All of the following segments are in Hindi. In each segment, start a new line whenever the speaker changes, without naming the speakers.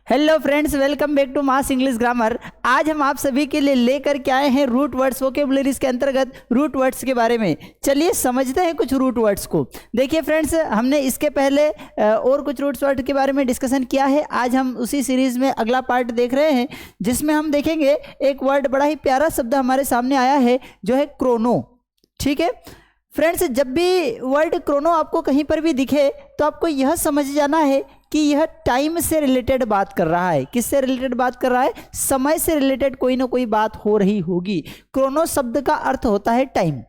Hello friends, welcome back to mass English grammar. आज हम आप सभी के लिए लेकर के आए हैं रूट वर्ड्स वोकेबुलरीज के अंतर्गत रूट वर्ड्स के बारे में। चलिए समझते हैं कुछ रूट वर्ड्स को। देखिए फ्रेंड्स, हमने इसके पहले और कुछ रूट वर्ड के बारे में डिस्कशन किया है। आज हम उसी सीरीज में अगला पार्ट देख रहे हैं, जिसमें हम देखेंगे एक वर्ड, बड़ा ही प्यारा शब्द हमारे सामने आया है, जो है क्रोनो। ठीक है फ्रेंड्स, जब भी वर्ड क्रोनो आपको कहीं पर भी दिखे तो आपको यह समझ जाना है कि यह टाइम से रिलेटेड बात कर रहा है। किससे रिलेटेड बात कर रहा है? समय से रिलेटेड कोई ना कोई बात हो रही होगी। क्रोनो शब्द का अर्थ होता है टाइम।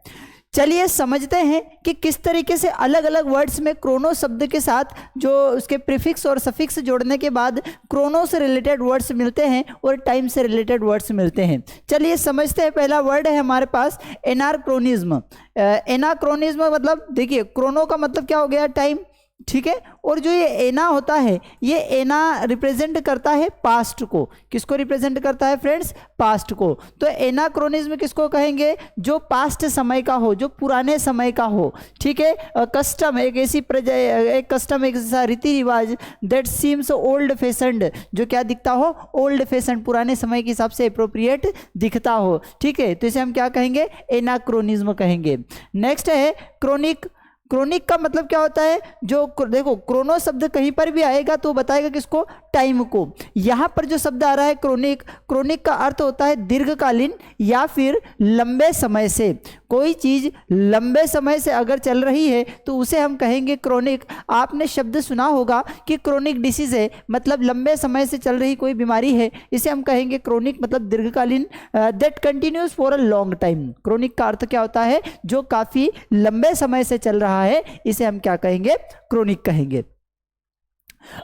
चलिए समझते हैं कि किस तरीके से अलग अलग वर्ड्स में क्रोनो शब्द के साथ जो उसके प्रीफिक्स और सफिक्स जोड़ने के बाद क्रोनो से रिलेटेड वर्ड्स मिलते हैं और टाइम से रिलेटेड वर्ड्स मिलते हैं। चलिए समझते हैं। पहला वर्ड है हमारे पास एनाक्रोनिज्म। एनाक्रोनिज्म मतलब, देखिए क्रोनो का मतलब क्या हो गया? टाइम। ठीक है, और जो ये एना होता है, ये एना रिप्रेजेंट करता है पास्ट को। किसको रिप्रेजेंट करता है फ्रेंड्स? पास्ट को। तो एनाक्रोनिज्म किसको कहेंगे? जो पास्ट समय का हो, जो पुराने समय का हो। ठीक है, कस्टम एक ऐसा रीति रिवाज दैट सीम्स ओल्ड फैशन्ड, जो क्या दिखता हो? ओल्ड फैशन्ड, पुराने समय के हिसाब से अप्रोप्रिएट दिखता हो। ठीक है, तो इसे हम क्या कहेंगे? एनाक्रोनिज्म कहेंगे। नेक्स्ट है क्रोनिक। क्रोनिक का मतलब क्या होता है? जो देखो, क्रोनो शब्द कहीं पर भी आएगा तो बताएगा किसको? टाइम को। यहां पर जो शब्द आ रहा है क्रोनिक, क्रोनिक का अर्थ होता है दीर्घकालीन या फिर लंबे समय से। कोई चीज लंबे समय से अगर चल रही है तो उसे हम कहेंगे क्रोनिक। आपने शब्द सुना होगा कि क्रोनिक डिसीज है, मतलब लंबे समय से चल रही कोई बीमारी है, इसे हम कहेंगे क्रोनिक, मतलब दीर्घकालीन। That continues for a long time. Chronic का अर्थ क्या होता है? जो काफी लंबे समय से चल रहा है, इसे हम क्या कहेंगे? क्रोनिक कहेंगे।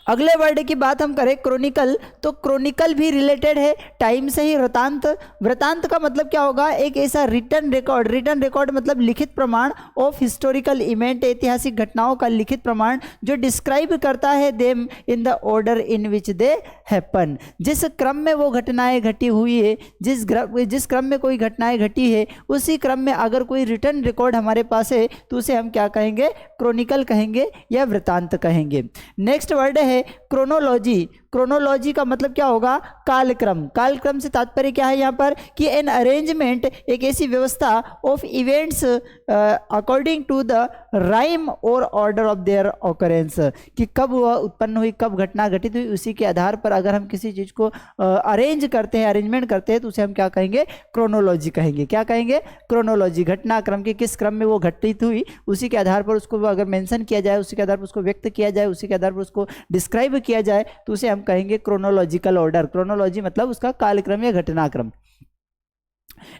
अगले वर्ड की बात हम करें क्रोनिकल, तो क्रोनिकल भी रिलेटेड है टाइम से ही। वृतांत। वृतांत का मतलब क्या होगा? एक ऐसा रिटन रिकॉर्ड। रिटन रिकॉर्ड मतलब लिखित प्रमाण ऑफ हिस्टोरिकल इवेंट, ऐतिहासिक घटनाओं का लिखित प्रमाण, जो डिस्क्राइब करता है them in the order in which they happen. जिस क्रम में वो घटनाएं घटी हुई है, जिस क्रम में कोई घटनाएं घटी है, उसी क्रम में अगर कोई रिटन रिकॉर्ड हमारे पास है तो उसे हम क्या कहेंगे? क्रोनिकल कहेंगे या वृतांत कहेंगे। नेक्स्ट वर्ड है क्रोनोलॉजी। क्रोनोलॉजी का मतलब क्या होगा? कालक्रम। कालक्रम से तात्पर्य क्या है यहाँ पर? कि एन अरेंजमेंट, एक ऐसी व्यवस्था of events according to the rhyme और ऑर्डर ऑफ देयर ऑकरेंस, कि कब वह उत्पन्न हुई, कब घटना घटित हुई, उसी के आधार पर अगर हम किसी चीज को अरेंज करते हैं, अरेंजमेंट करते हैं, तो उसे हम क्या कहेंगे? क्रोनोलॉजी कहेंगे। क्या कहेंगे? क्रोनोलॉजी। घटनाक्रम की किस क्रम में वो घटित हुई, उसी के आधार पर उसको अगर मेंशन किया जाए, उसी के आधार पर उसको व्यक्त किया जाए, उसी के आधार पर उसको डिस्क्राइब किया जाए, तो उसे हम कहेंगे क्रोनोलॉजिकल ऑर्डर। क्रोनोलॉजी मतलब उसका कालक्रम या घटनाक्रम।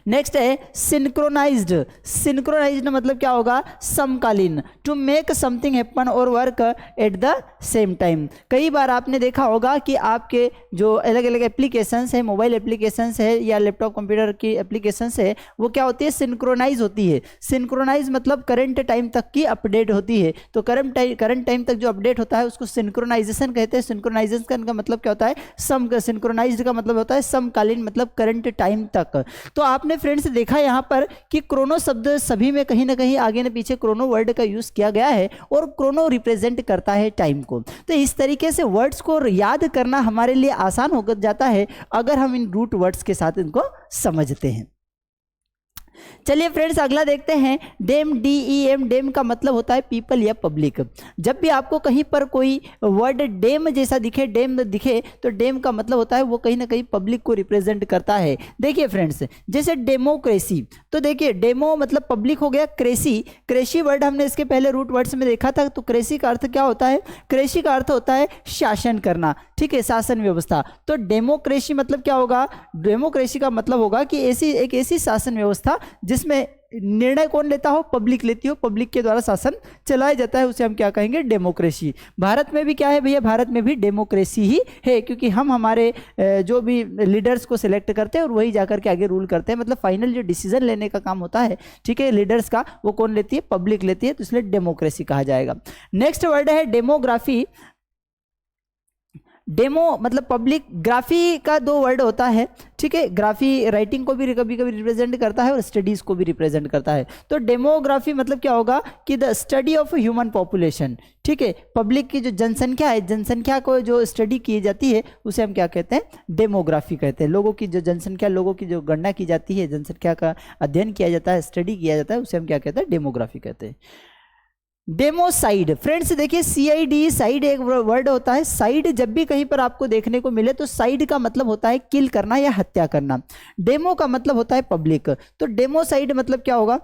नेक्स्ट है सिंक्रोनाइज्ड। सिंक्रोनाइज्ड मतलब क्या होगा? समकालीन। टू मेक समथिंग हैपन और work at the same time. कई बार आपने देखा होगा कि आपके जो अलग अलग एप्लीकेशंस है, मोबाइल एप्लीकेशंस है या लैपटॉप कंप्यूटर की एप्लीकेशंस है, वो क्या होती है? सिंक्रोनाइज होती है। सिंक्रोनाइज मतलब करंट टाइम तक की अपडेट होती है। तो करंट टाइम तक जो अपडेट होता है उसको सिंक्रोनाइजेशन कहते हैं। सिंक्रोनाइजेशन का मतलब क्या होता है? सिंक्रोनाइज्ड का मतलब होता है समकालीन, मतलब करंट टाइम तक। तो आपने फ्रेंड्स देखा यहाँ पर कि क्रोनो शब्द सभी में कहीं ना कहीं आगे न पीछे क्रोनो वर्ड का यूज किया गया है, और क्रोनो रिप्रेजेंट करता है टाइम को। तो इस तरीके से वर्ड्स को याद करना हमारे लिए आसान हो जाता है अगर हम इन रूट वर्ड्स के साथ इनको समझते हैं। चलिए फ्रेंड्स, अगला देखते हैं डेम। DEM। डेम का मतलब होता है पीपल या पब्लिक। जब भी आपको कहीं पर कोई वर्ड डेम जैसा दिखे, डेम दिखे, तो डेम का मतलब होता है वो कहीं ना कहीं पब्लिक को रिप्रेजेंट करता है। देखिए फ्रेंड्स, जैसे डेमोक्रेसी, तो देखिए डेमो मतलब पब्लिक हो गया। क्रेसी, क्रेसी वर्ड हमने इसके पहले रूट वर्ड्स में देखा था। तो क्रेसी का अर्थ क्या होता है? क्रेसी का अर्थ होता है शासन करना। ठीक है, शासन व्यवस्था। तो डेमोक्रेसी मतलब क्या होगा? डेमोक्रेसी का मतलब होगा कि एक ऐसी शासन व्यवस्था जिसमें निर्णय कौन लेता हो? पब्लिक लेती हो, पब्लिक के द्वारा शासन चलाया जाता है, उसे हम क्या कहेंगे? डेमोक्रेसी। भारत में भी क्या है भैया? भारत में भी डेमोक्रेसी ही है, क्योंकि हम हमारे जो भी लीडर्स को सिलेक्ट करते हैं और वही जाकर के आगे रूल करते हैं। मतलब फाइनल जो डिसीजन लेने का काम होता है, ठीक है, लीडर्स का, वो कौन लेती है? पब्लिक लेती है। तो इसलिए डेमोक्रेसी कहा जाएगा। नेक्स्ट वर्ड है डेमोग्राफी। डेमो मतलब पब्लिक, ग्राफी का दो वर्ड होता है, ठीक है। ग्राफी राइटिंग को भी कभी कभी रिप्रेजेंट करता है और स्टडीज को भी रिप्रेजेंट करता है। तो डेमोग्राफी मतलब क्या होगा कि the study of human population, ठीक है। पब्लिक की जो जनसंख्या है, जनसंख्या को जो स्टडी की जाती है उसे हम क्या कहते हैं, डेमोग्राफी कहते हैं। लोगों की जो जनसंख्या, लोगों की जो गणना की जाती है, जनसंख्या का अध्ययन किया जाता है, स्टडी किया जाता है, उसे हम क्या कहते हैं, डेमोग्राफी कहते हैं। डेमोसाइड, फ्रेंड्स देखिए CID, साइड एक वर्ड होता है। साइड जब भी कहीं पर आपको देखने को मिले तो साइड का मतलब होता है किल करना या हत्या करना। डेमो का मतलब होता है पब्लिक, तो डेमोसाइड मतलब क्या होगा,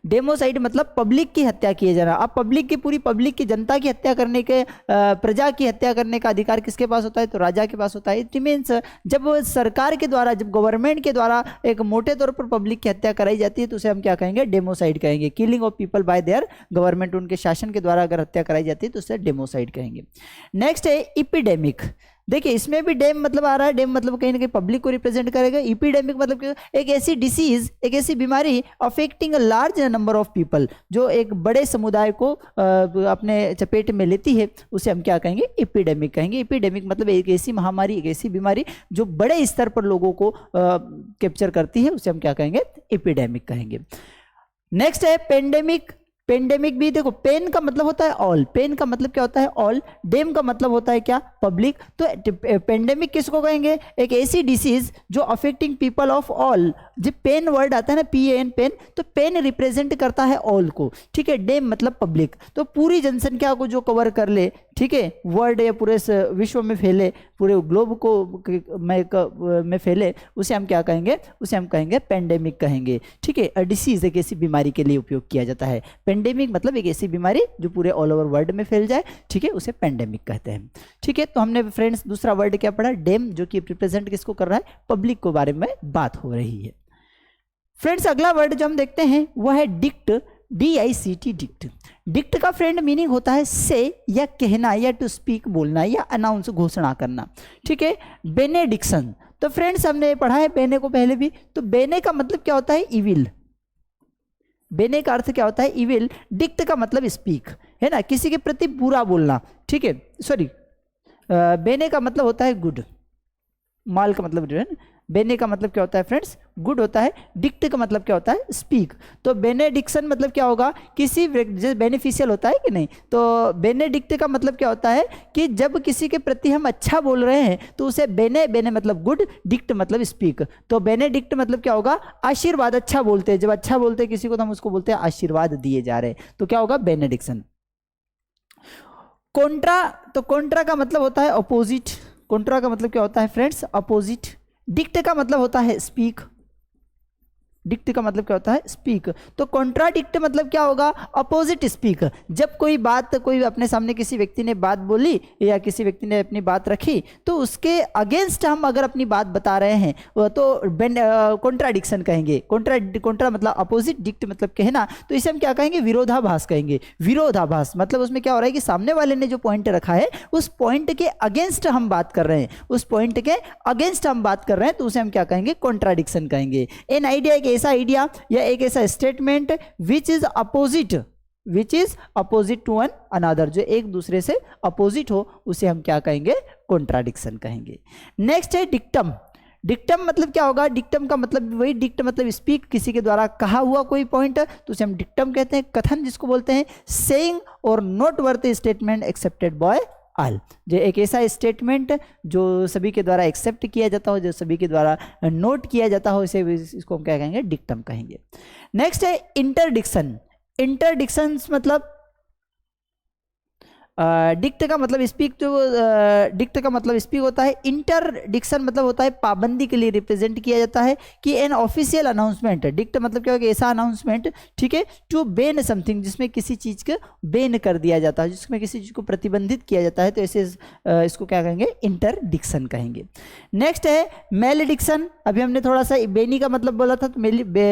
डेमोसाइड मतलब पब्लिक की हत्या किए जाना। अब पब्लिक की, पूरी पब्लिक की, जनता की हत्या करने के, प्रजा की हत्या करने का अधिकार किसके पास होता है, तो राजा के पास होता है। इट मीन्स जब सरकार के द्वारा, जब गवर्नमेंट के द्वारा एक मोटे तौर पर पब्लिक की हत्या कराई जाती है तो उसे हम क्या कहेंगे, डेमोसाइड कहेंगे। Killing of people bye there government, उनके शासन के द्वारा अगर हत्या कराई जाती है तो उसे डेमोसाइड कहेंगे। नेक्स्ट है इपिडेमिक। देखिए इसमें भी डेम मतलब आ रहा है, डेम मतलब कहीं ना कहीं पब्लिक को रिप्रेजेंट करेगा। इपिडेमिक मतलब एक ऐसी डिसीज, एक ऐसी बीमारी affecting a large number of people, जो एक बड़े समुदाय को अपने चपेट में लेती है, उसे हम क्या कहेंगे, इपिडेमिक कहेंगे। इपिडेमिक मतलब एक ऐसी महामारी, एक ऐसी बीमारी जो बड़े स्तर पर लोगों को कैप्चर करती है, उसे हम क्या कहेंगे, इपिडेमिक कहेंगे। नेक्स्ट है पेंडेमिक। पेंडेमिक भी देखो, पेन का मतलब होता है ऑल, पेन का मतलब क्या होता है, ऑल। डेम का मतलब होता है क्या, पब्लिक। तो पेंडेमिक किसको कहेंगे, एक ऐसी डिसीज जो अफेक्टिंग पीपल ऑफ ऑल। जब पेन वर्ड आता है ना, PAN, पेन, तो पेन रिप्रेजेंट करता है ऑल को, ठीक है। डेम मतलब पब्लिक, तो पूरी जनसंख्या को जो कवर कर ले, ठीक है, वर्ल्ड या पूरे विश्व में फैले, पूरे ग्लोब को में फैले, उसे हम क्या कहेंगे, उसे हम कहेंगे पेंडेमिक कहेंगे, ठीक है। डिसीज एक ऐसी बीमारी के लिए उपयोग किया जाता है। पेंडेमिक मतलब एक ऐसी बीमारी जो पूरे ऑल ओवर वर्ल्ड में फैल जाए, ठीक है, उसे पेंडेमिक कहते हैं, ठीक है। तो हमने फ्रेंड्स दूसरा वर्ड क्या पढ़ा, डेम, जो कि रिप्रेजेंट किसको कर रहा है, पब्लिक को बारे में बात हो रही है। फ्रेंड्स अगला वर्ड जो हम देखते हैं वह है डिक्ट, DICT, डिक्ट। डिक्ट का फ्रेंड मीनिंग होता है से या कहना, या टू स्पीक बोलना, या अनाउंस घोषणा करना, ठीक है। बेनेडिक्शन, तो फ्रेंड्स हमने पढ़ा है बेने को पहले भी। तो बेने का मतलब क्या होता है, इविल। बेने का अर्थ क्या होता है, इविल। डिक्ट का मतलब स्पीक, है ना, किसी के प्रति बुरा बोलना, ठीक है। सॉरी, बेने का मतलब होता है गुड, माल का मतलब जो है, बेने का मतलब क्या होता है फ्रेंड्स, गुड होता है। डिक्ट का मतलब क्या होता है, स्पीक। तो बेनेडिक्शन मतलब क्या होगा, किसी बेनिफिशियल होता है कि नहीं, तो बेनेडिक्ट का मतलब क्या होता है कि जब किसी के प्रति हम अच्छा बोल रहे हैं तो उसे बेने, बेने मतलब गुड, डिक्ट मतलब स्पीक। तो बेनेडिक्ट मतलब क्या होगा, आशीर्वाद, अच्छा बोलते हैं। जब अच्छा बोलते हैं किसी को तो हम उसको बोलते हैं आशीर्वाद दिए जा रहे हैं, तो क्या होगा, बेनेडिक्शन। कॉन्ट्रा, तो कॉन्ट्रा का मतलब होता है अपोजिट। कॉन्ट्रा का मतलब क्या होता है फ्रेंड्स, अपोजिट। डिक्ट का मतलब होता है स्पीक। डिक्ट का मतलब क्या होता है, स्पीक। तो कॉन्ट्राडिक्ट मतलब क्या होगा, अपोजिट स्पीक। जब कोई बात, कोई अपने सामने किसी व्यक्ति ने बात बोली या किसी व्यक्ति ने अपनी बात रखी, तो उसके अगेंस्ट हम अगर अपनी बात बता रहे हैं तो कॉन्ट्राडिक्शन कहेंगे। कॉन्ट्रा मतलब अपोजिट, डिक्ट मतलब कहना, तो इसे हम क्या कहेंगे, विरोधाभास कहेंगे। विरोधाभास मतलब उसमें क्या हो रहा है कि सामने वाले ने जो पॉइंट रखा है उस पॉइंट के अगेंस्ट हम बात कर रहे हैं, उस पॉइंट के अगेंस्ट हम बात कर रहे हैं, तो उसे हम क्या कहेंगे, कॉन्ट्राडिक्शन कहेंगे। एन आइडिया एक ऐसा आइडिया या एक ऐसा statement which is opposite to an another, जो एक दूसरे से अपोजिट हो, उसे हम क्या कहेंगे, कॉन्ट्राडिक्शन कहेंगे। नेक्स्ट है डिक्टम। डिक्टम मतलब क्या होगा, डिक्टम का मतलब वही, डिक्ट मतलब स्पीक, किसी के द्वारा कहा हुआ कोई पॉइंट, तो उसे हम डिक्टम कहते हैं। कथन जिसको बोलते हैं, सेइंग और note worthy statement accepted by all, जो एक ऐसा स्टेटमेंट जो सभी के द्वारा एक्सेप्ट किया जाता हो, जो सभी के द्वारा नोट किया जाता हो, इसको हम क्या कहेंगे, डिक्टम कहेंगे। नेक्स्ट है इंटरडिक्शन। इंटरडिक्शंस मतलब डिक्ट का मतलब स्पीक, जो डिक्ट का मतलब स्पीक होता है। इंटरडिक्शन मतलब होता है पाबंदी के लिए रिप्रेजेंट किया जाता है कि एन ऑफिशियल अनाउंसमेंट। डिक्ट मतलब क्या होगा, ऐसा अनाउंसमेंट, ठीक है, टू बैन समथिंग, जिसमें किसी चीज को बैन कर दिया जाता है, जिसमें किसी चीज को प्रतिबंधित किया जाता है, तो ऐसे इसको क्या कहेंगे, इंटरडिक्शन कहेंगे। नेक्स्ट है मेलडिक्शन। अभी हमने थोड़ा सा बेनी का मतलब बोला था, तो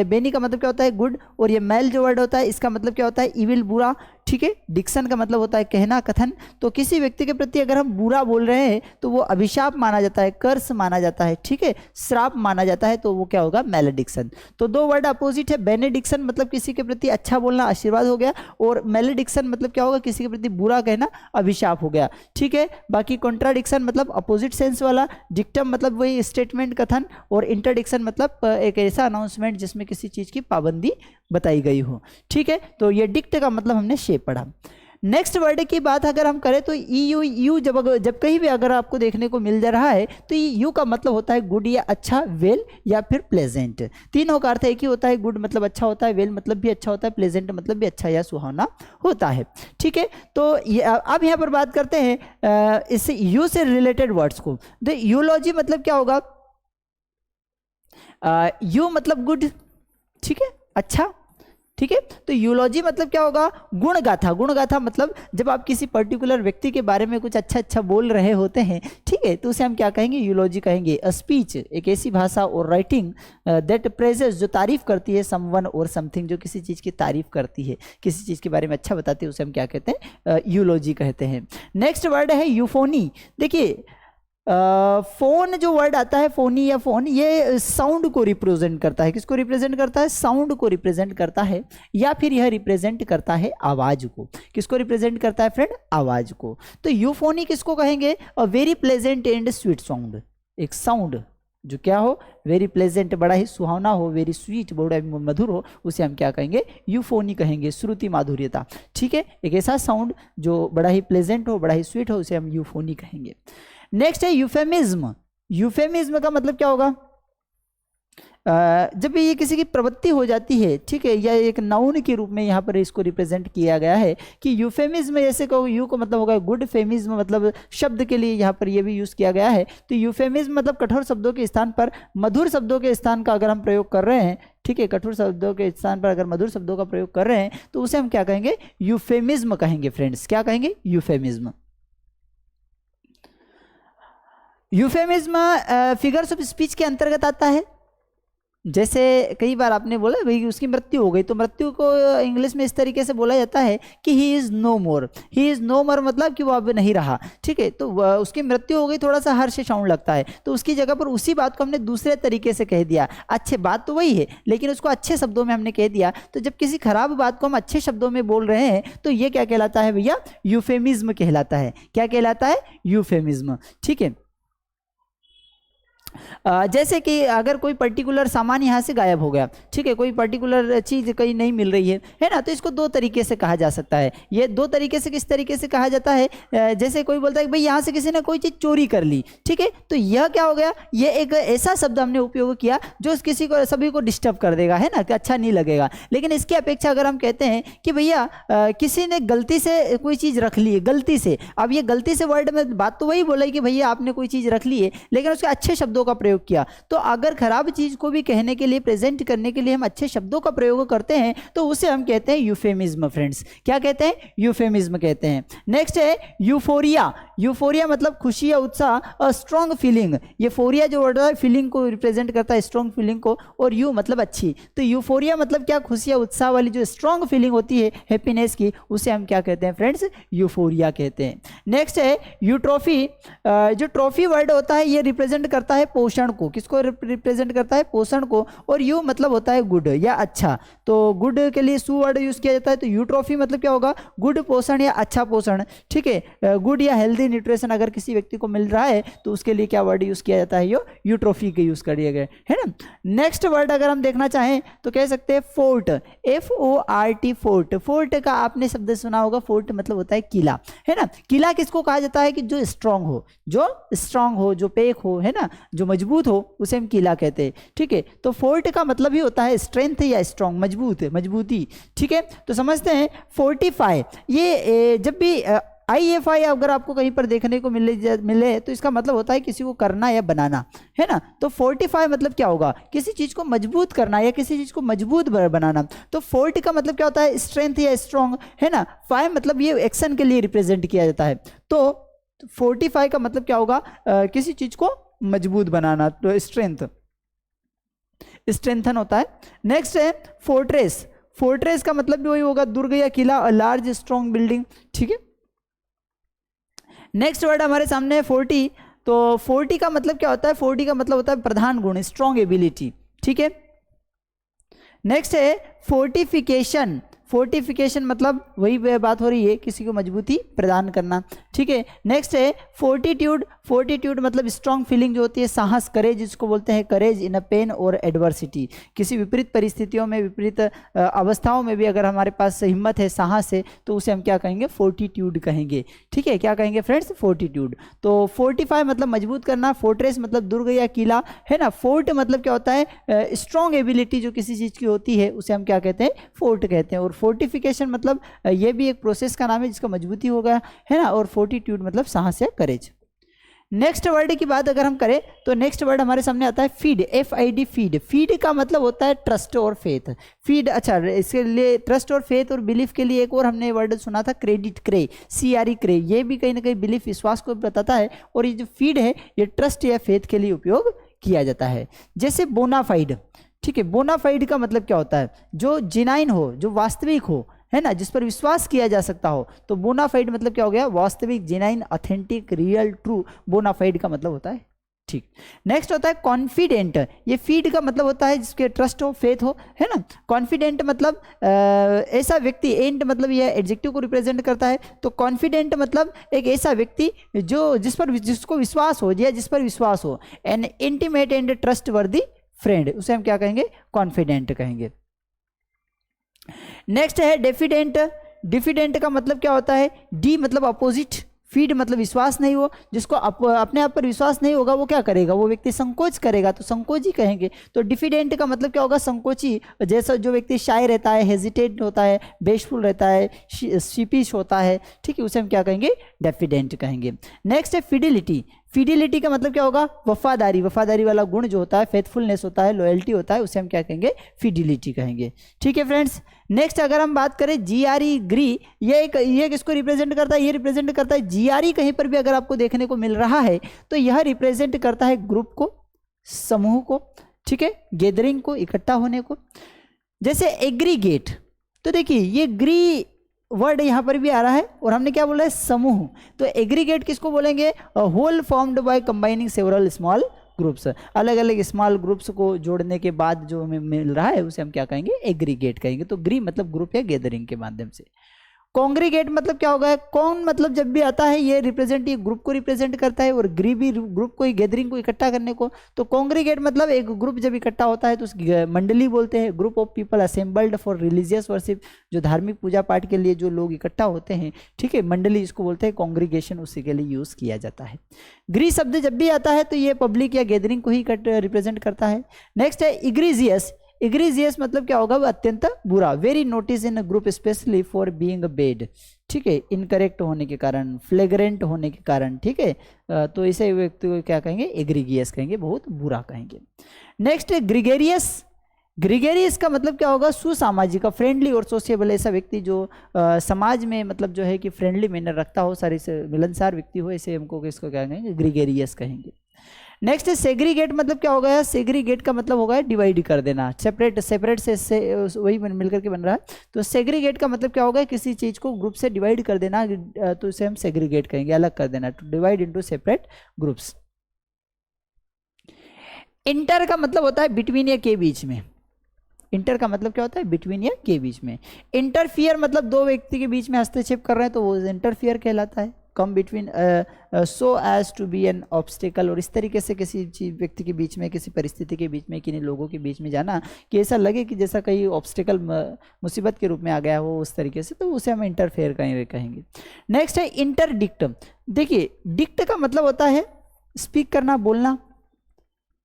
बेनी का मतलब क्या होता है, गुड, और ये मेल जो वर्ड होता है इसका मतलब क्या होता है, इविल, बुरा, ठीक है। डिक्शन का मतलब होता है कहना, कथन। तो किसी व्यक्ति के प्रति अगर हम बुरा बोल रहे हैं तो वो अभिशाप माना जाता है, कर्स माना जाता है, ठीक है, श्राप माना जाता है, तो वो क्या होगा, मैलेडिक्शन। तो दो वर्ड अपोजिट है, बेनेडिक्शन मतलब किसी के प्रति अच्छा बोलना, आशीर्वाद हो गया, और मैलेडिक्शन मतलब क्या होगा, किसी के प्रति बुरा कहना, अभिशाप हो गया, ठीक है। बाकी कॉन्ट्राडिक्शन मतलब अपोजिट सेंस वाला, डिक्टम मतलब वही स्टेटमेंट, कथन, और इंटरडिक्शन मतलब एक ऐसा अनाउंसमेंट जिसमें किसी चीज की पाबंदी बताई गई हो, ठीक है। तो ये डिक्ट का मतलब हमने शेप पढ़ा। नेक्स्ट वर्ड की बात अगर हम करें तो यू, यू जब कहीं भी अगर आपको देखने को मिल जा रहा है तो यू का मतलब होता है गुड या अच्छा, वेल या फिर प्लेजेंट। तीनों का अर्थ एक ही होता है, गुड मतलब अच्छा होता है, वेल मतलब भी अच्छा होता है, प्लेजेंट मतलब भी अच्छा या सुहावना होता है, ठीक है। तो अब यहाँ पर बात करते हैं इस यू से रिलेटेड वर्ड्स को। तो यूलॉजी मतलब क्या होगा, यू मतलब गुड, ठीक है, अच्छा, ठीक है। तो यूलॉजी मतलब क्या होगा, गुण गाथा। गुण गाथा मतलब जब आप किसी पर्टिकुलर व्यक्ति के बारे में कुछ अच्छा अच्छा बोल रहे होते हैं, ठीक है, तो उसे हम क्या कहेंगे, यूलॉजी कहेंगे। अ स्पीच एक ऐसी भाषा और राइटिंग दैट प्रेजेस जो तारीफ करती है, समवन और समथिंग जो किसी चीज़ की तारीफ करती है, किसी चीज़ के बारे में अच्छा बताती है, उसे हम क्या कहते हैं, यूलॉजी कहते हैं। नेक्स्ट वर्ड है यूफोनी। देखिए फोन जो वर्ड आता है, फोनी या फोन, ये साउंड को रिप्रेजेंट करता है। किसको रिप्रेजेंट करता है, साउंड को रिप्रेजेंट करता है, या फिर यह रिप्रेजेंट करता है आवाज को। किसको रिप्रेजेंट करता है फ्रेंड, आवाज को। तो यूफोनी किसको कहेंगे, a very pleasant and sweet sound. एक साउंड जो क्या हो, वेरी प्लेजेंट, बड़ा ही सुहावना हो, वेरी स्वीट, बड़ा मधुर हो, उसे हम क्या कहेंगे, यूफोनी कहेंगे। श्रुति माधुर्यता, ठीक है, एक ऐसा साउंड जो बड़ा ही प्लेजेंट हो, बड़ा ही स्वीट हो, उसे हम यूफोनी कहेंगे। नेक्स्ट है यूफेमिज्म। यूफेमिज्म का मतलब क्या होगा, जब ये किसी की प्रवृत्ति हो जाती है, ठीक है, या एक नाउन के रूप में यहाँ पर इसको रिप्रेजेंट किया गया है कि यूफेमिज्म, जैसे कहो यू को मतलब होगा गुड, फेमिज्म मतलब शब्द के लिए यहाँ पर ये भी यूज किया गया है। तो यूफेमिज्म मतलब कठोर शब्दों के स्थान पर मधुर शब्दों के स्थान का अगर हम प्रयोग कर रहे हैं, ठीक है, कठोर शब्दों के स्थान पर अगर मधुर शब्दों का प्रयोग कर रहे हैं तो उसे हम क्या कहेंगे, यूफेमिज्म कहेंगे फ्रेंड्स। क्या कहेंगे, euphemism. Euphemism figures of speech के अंतर्गत आता है। जैसे कई बार आपने बोला भाई उसकी मृत्यु हो गई, तो मृत्यु को इंग्लिश में इस तरीके से बोला जाता है कि he is no more. He is no more मतलब कि वो अब नहीं रहा, ठीक है। तो उसकी मृत्यु हो गई, थोड़ा सा हर्ष साउंड लगता है, तो उसकी जगह पर उसी बात को हमने दूसरे तरीके से कह दिया। अच्छे बात तो वही है लेकिन उसको अच्छे शब्दों में हमने कह दिया। तो जब किसी खराब बात को हम अच्छे शब्दों में बोल रहे हैं तो ये क्या कहलाता है भैया, यूफेमिज्म कहलाता है। क्या कहलाता है, यूफेमिज्म, ठीक है। जैसे कि अगर कोई पर्टिकुलर सामान यहाँ से गायब हो गया, ठीक है, कोई पर्टिकुलर चीज़ कहीं नहीं मिल रही है ना, तो इसको दो तरीके से कहा जा सकता है। ये दो तरीके से किस तरीके से कहा जाता है, जैसे कोई बोलता है कि भाई यहाँ से किसी ने कोई चीज़ चोरी कर ली, ठीक है, तो यह क्या हो गया, ये एक ऐसा शब्द हमने उपयोग किया जो किसी को, सभी को डिस्टर्ब कर देगा, है ना, कि अच्छा नहीं लगेगा। लेकिन इसकी अपेक्षा अगर हम कहते हैं कि भैया किसी ने गलती से कोई चीज़ रख ली है, गलती से, अब ये गलती से वर्ड में बात तो वही बोला कि भैया आपने कोई चीज़ रख ली है लेकिन उसके अच्छे शब्दों का प्रयोग किया। तो अगर खराब चीज को भी कहने के लिए, प्रेजेंट करने के लिए हम अच्छे शब्दों का प्रयोग करते हैं तो उसे हम कहते हैं यूफेमिज्म फ्रेंड्स। क्या कहते हैं, यूफेमिज्म कहते हैं। नेक्स्ट है यूफोरिया। यूफोरिया मतलब खुशी या उत्साह, अ स्ट्रॉन्ग फीलिंग। ये फोरिया जो वर्ड है फीलिंग को रिप्रेजेंट करता है, स्ट्रॉन्ग फीलिंग को, और यू मतलब अच्छी। तो यूफोरिया मतलब क्या, खुशी या उत्साह वाली जो स्ट्रॉन्ग फीलिंग होती है हैप्पीनेस की, उसे हम क्या कहते हैं फ्रेंड्स, यूफोरिया कहते हैं। नेक्स्ट है यूट्रॉफी। जो ट्रॉफी वर्ड होता है ये रिप्रेजेंट करता है पोषण को। किसको रिप्रेजेंट करता है, पोषण को। और यू मतलब होता है गुड या अच्छा, तो गुड के लिए सु वर्ड यूज किया जाता है। तो यूट्रॉफी मतलब क्या होगा, गुड पोषण या अच्छा पोषण, ठीक है, गुड या हेल्दी न्यूट्रिशन अगर किसी व्यक्ति को मिल रहा है तो उसके लिए क्या वर्ड यूज किया जाता है, यो यूट्रॉफी के यूज कर दिए गए, है ना। नेक्स्ट वर्ड अगर हम देखना चाहें तो कह सकते हैं फोर्ट, FORT, फोर्ट। फोर्ट का आपने शब्द सुना होगा, फोर्ट मतलब होता है किला, है ना। किला किसको कहा जाता है कि जो स्ट्रांग हो, जो स्ट्रांग हो, जो पेक हो, है ना, जो मजबूत हो, उसे हम किला कहते हैं, ठीक है। तो फोर्ट का मतलब ही होता है स्ट्रेंथ या स्ट्रांग, मजबूत, मजबूती, ठीक है। तो समझते हैं फोर्टिफाई। ये जब भी IFI अगर आपको कहीं पर देखने को मिले तो इसका मतलब होता है किसी को करना या बनाना, है ना। तो फोर्टिफाई मतलब क्या होगा, किसी चीज को मजबूत करना या किसी चीज को मजबूत बनाना। तो फोर्ट का मतलब क्या होता है, स्ट्रेंथ या स्ट्रॉन्ग, है ना। फाई मतलब ये एक्शन के लिए रिप्रेजेंट किया जाता है। तो फोर्टिफाई का मतलब क्या होगा, किसी चीज को मजबूत बनाना, तो स्ट्रेंथ, स्ट्रेंथन होता है। नेक्स्ट है फोर्ट्रेस। फोर्ट्रेस का मतलब भी वही होगा, दुर्ग या किला, अ लार्ज स्ट्रॉन्ग बिल्डिंग, ठीक है। नेक्स्ट वर्ड हमारे सामने है 40। तो 40 का मतलब क्या होता है? 40 का मतलब होता है प्रधान गुण, स्ट्रॉन्ग एबिलिटी, ठीक है। नेक्स्ट है फोर्टिफिकेशन। फोर्टिफिकेशन मतलब वही बात हो रही है, किसी को मजबूती प्रदान करना, ठीक है। नेक्स्ट है फोर्टिट्यूड। फोर्टिट्यूड मतलब स्ट्रॉन्ग फीलिंग जो होती है, साहस, करेज, जिसको बोलते हैं करेज इन अ पेन और एडवर्सिटी। किसी विपरीत परिस्थितियों में, विपरीत अवस्थाओं में भी अगर हमारे पास हिम्मत है, साहस है, तो उसे हम क्या कहेंगे? फोर्टिट्यूड कहेंगे, ठीक है। क्या कहेंगे फ्रेंड्स? फोर्टिट्यूड। तो फोर्टिफाई मतलब मजबूत करना, फोर्ट्रेस मतलब दुर्ग या किला, है ना। फोर्ट मतलब क्या होता है? स्ट्रॉन्ग एबिलिटी जो किसी चीज़ की होती है उसे हम क्या कहते हैं? फोर्ट कहते हैं। और फोर्टिफिकेशन मतलब ये भी एक प्रोसेस का नाम है जिसका मजबूती होगा, है ना। और फोर्टिट्यूड मतलब साहस या करेज। नेक्स्ट वर्ड की बात अगर हम करें तो नेक्स्ट वर्ड हमारे सामने आता है फीड, FID, फीड। फीड का मतलब होता है ट्रस्ट और फेथ। फीड, अच्छा, इसके लिए ट्रस्ट और फेथ और बिलीफ के लिए एक और हमने वर्ड सुना था, क्रेडिट, क्रे, CRE, क्रे। ये भी कहीं ना कहीं बिलीफ, विश्वास को बताता है। और ये जो फीड है ये ट्रस्ट या फेथ के लिए उपयोग किया जाता है। जैसे बोनाफाइड, ठीक है। बोनाफाइड का मतलब क्या होता है? जो जेन्युइन हो, जो वास्तविक हो, है ना, जिस पर विश्वास किया जा सकता हो। तो बोनाफाइड मतलब क्या हो गया? वास्तविक, genuine, authentic, real, true. Bona fide का मतलब होता है, ठीक। नेक्स्ट होता है कॉन्फिडेंट। ये फीड का मतलब होता है जिसके ट्रस्ट हो, फेथ हो, है ना। कॉन्फिडेंट मतलब ऐसा व्यक्ति, एंट मतलब ये एडजेक्टिव को रिप्रेजेंट करता है। तो कॉन्फिडेंट मतलब एक ऐसा व्यक्ति जो जिसको विश्वास हो, या जिस पर विश्वास हो। एन इंटीमेट एंड ट्रस्ट वर्दी फ्रेंड, उसे हम क्या कहेंगे? कॉन्फिडेंट कहेंगे। नेक्स्ट है डिफिडेंट। डिफिडेंट का मतलब क्या होता है? डी मतलब अपोजिट, फीड मतलब विश्वास नहीं हो। जिसको अपने आप पर विश्वास नहीं होगा वो क्या करेगा? वो व्यक्ति संकोच करेगा, तो संकोची कहेंगे। तो डिफिडेंट का मतलब क्या होगा? संकोची। जैसा जो व्यक्ति शाय रहता है, हेजिटेट होता है, बेशफुल रहता है, शिपिश होता है, ठीक है, उसे हम क्या कहेंगे? डिफिडेंट कहेंगे। नेक्स्ट है फिडिलिटी। फिडिलिटी का मतलब क्या होगा? वफादारी। वफादारी वाला गुण जो होता है, फेथफुलनेस होता है, लॉयल्टी होता है, उसे हम क्या कहेंगे? फिडिलिटी कहेंगे, ठीक है फ्रेंड्स। नेक्स्ट अगर हम बात करें GRE, ग्री, ये किसको रिप्रेजेंट करता है? ये रिप्रेजेंट करता है GRE। कहीं पर भी अगर आपको देखने को मिल रहा है तो यह रिप्रेजेंट करता है ग्रुप को, समूह को, ठीक है, गैदरिंग को, इकट्ठा होने को। जैसे एग्रीगेट, तो देखिए ये ग्री वर्ड यहाँ पर भी आ रहा है और हमने क्या बोला है? समूह। तो एग्रीगेट किसको बोलेंगे? Whole formed by combining several small groups. अलग अलग स्मॉल ग्रुप्स को जोड़ने के बाद जो हमें मिल रहा है उसे हम क्या कहेंगे? एग्रीगेट कहेंगे। तो ग्री मतलब ग्रुप या गैदरिंग के माध्यम से। कॉन्ग्रीगेट मतलब क्या होगा? कौन मतलब जब भी आता है ये रिप्रेजेंट, ये ग्रुप को रिप्रेजेंट करता है, और ग्री भी ग्रुप को, गैदरिंग को इकट्ठा करने को। तो कॉन्ग्रीगेट मतलब एक ग्रुप जब इकट्ठा होता है तो उसकी मंडली बोलते हैं। Group of people assembled for religious worship, जो धार्मिक पूजा पाठ के लिए जो लोग इकट्ठा होते हैं, ठीक है, मंडली इसको बोलते हैं। कॉन्ग्रीगेशन उसी के लिए यूज किया जाता है। ग्री शब्द जब भी आता है तो ये पब्लिक या गैदरिंग को ही रिप्रेजेंट करता है। नेक्स्ट है इग्रीजियस। इग्रीजियस मतलब क्या होगा? वो अत्यंत बुरा, very notice in group specially for being bed, ठीक है, इनकरेक्ट होने के कारण, फ्लेग्रेंट होने के कारण, ठीक है। तो इसे व्यक्ति को क्या कहेंगे? एग्रीगियस कहेंगे, बहुत बुरा कहेंगे। नेक्स्ट है ग्रिगेरियस। ग्रिगेरियस का मतलब क्या होगा? सुसामाजिक, फ्रेंडली और सोशिएबल, ऐसा व्यक्ति जो समाज में मतलब जो है कि फ्रेंडली मैनर रखता हो, सारे से मिलनसार व्यक्ति हो, ऐसे हमको किसको क्या कहेंगे? ग्रिगेरियस कहेंगे। नेक्स्ट है सेग्रीगेट। मतलब क्या होगा? सेग्रीगेट का मतलब होगा डिवाइड कर देना, सेपरेट। सेपरेट से वही मिलकर के बन रहा है। तो सेग्रीगेट का मतलब क्या होगा? किसी चीज को ग्रुप से डिवाइड कर देना, तो इसे हम सेग्रीगेट कहेंगे, अलग कर देना, to divide into separate groups. Inter का मतलब होता है बिटवीन या के बीच में। इंटर का मतलब क्या होता है? बिटवीन या के बीच में। इंटरफियर मतलब दो व्यक्ति के बीच में हस्तक्षेप कर रहे हैं तो वो इंटरफियर कहलाता है। Come between so as to be an obstacle, और इस तरीके से किसी व्यक्ति के बीच में, किसी परिस्थिति के बीच में, किन्हीं लोगों के बीच में जाना कि ऐसा लगे कि जैसा कहीं ऑब्स्टिकल मुसीबत के रूप में आ गया हो, उस तरीके से, तो उसे हम इंटरफेयर कहेंगे। नेक्स्ट है इंटरडिक्ट। देखिए डिक्ट का मतलब होता है स्पीक करना, बोलना,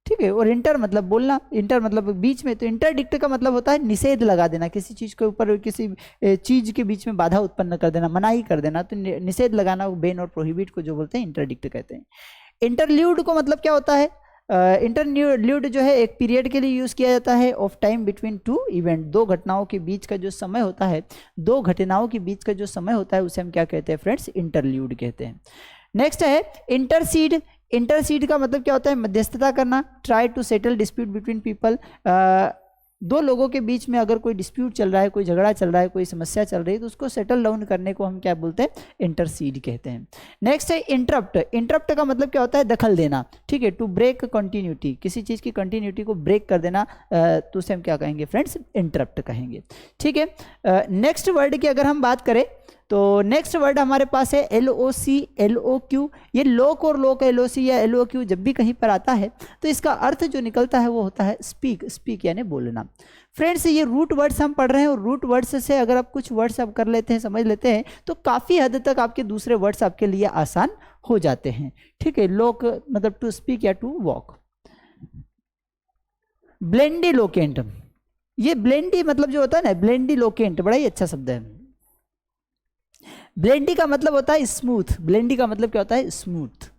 ठीक है, और इंटर मतलब बोलना, इंटर मतलब बीच में। तो इंटरडिक्ट का मतलब होता है निषेध लगा देना, किसी चीज के ऊपर, किसी चीज के बीच में बाधा उत्पन्न कर देना, मनाही कर देना, तो निषेध लगाना, बैन और प्रोहिबिट को जो बोलते हैं इंटरडिक्ट कहते हैं। इंटरल्यूड को मतलब क्या होता है? इंटरल्यूड जो है एक पीरियड के लिए यूज किया जाता है, of time between two event, दो घटनाओं के बीच का जो समय होता है, दो घटनाओं के बीच का जो समय होता है उसे हम क्या कहते हैं फ्रेंड्स? इंटरल्यूड कहते हैं। नेक्स्ट है इंटरसीड। इंटरसीड का मतलब क्या होता है? मध्यस्थता करना, try to settle dispute between people, दो लोगों के बीच में अगर कोई डिस्प्यूट चल रहा है, कोई झगड़ा चल रहा है, कोई समस्या चल रही है, तो उसको सेटल डाउन करने को हम क्या बोलते हैं? इंटरसीड कहते हैं। नेक्स्ट है इंटरप्ट। इंटरप्ट का मतलब क्या होता है? दखल देना, ठीक है। टू ब्रेक कंटिन्यूटी, किसी चीज़ की कंटिन्यूटी को ब्रेक कर देना, तो उसे हम क्या कहेंगे फ्रेंड्स? इंटरप्ट कहेंगे, ठीक है। नेक्स्ट वर्ड की अगर हम बात करें तो नेक्स्ट वर्ड हमारे पास है LOC, LOQ। ये लोक और लोक, LOC या LOQ जब भी कहीं पर आता है तो इसका अर्थ जो निकलता है वो होता है स्पीक। स्पीक यानी बोलना। फ्रेंड्स, ये रूट वर्ड्स हम पढ़ रहे हैं और रूट वर्ड्स से अगर आप कुछ वर्ड्स आप कर लेते हैं, समझ लेते हैं, तो काफ़ी हद तक आपके दूसरे वर्ड्स आपके लिए आसान हो जाते हैं, ठीक है। लोक मतलब टू स्पीक या टू वॉक। ब्लेंडिलोकेंट, ये ब्लेंडी मतलब जो होता है ना, ब्लेंडिलोकेंट बड़ा ही अच्छा शब्द है। ब्लेंडी का मतलब होता है स्मूथ। ब्लेंडी का मतलब क्या होता है? स्मूथ।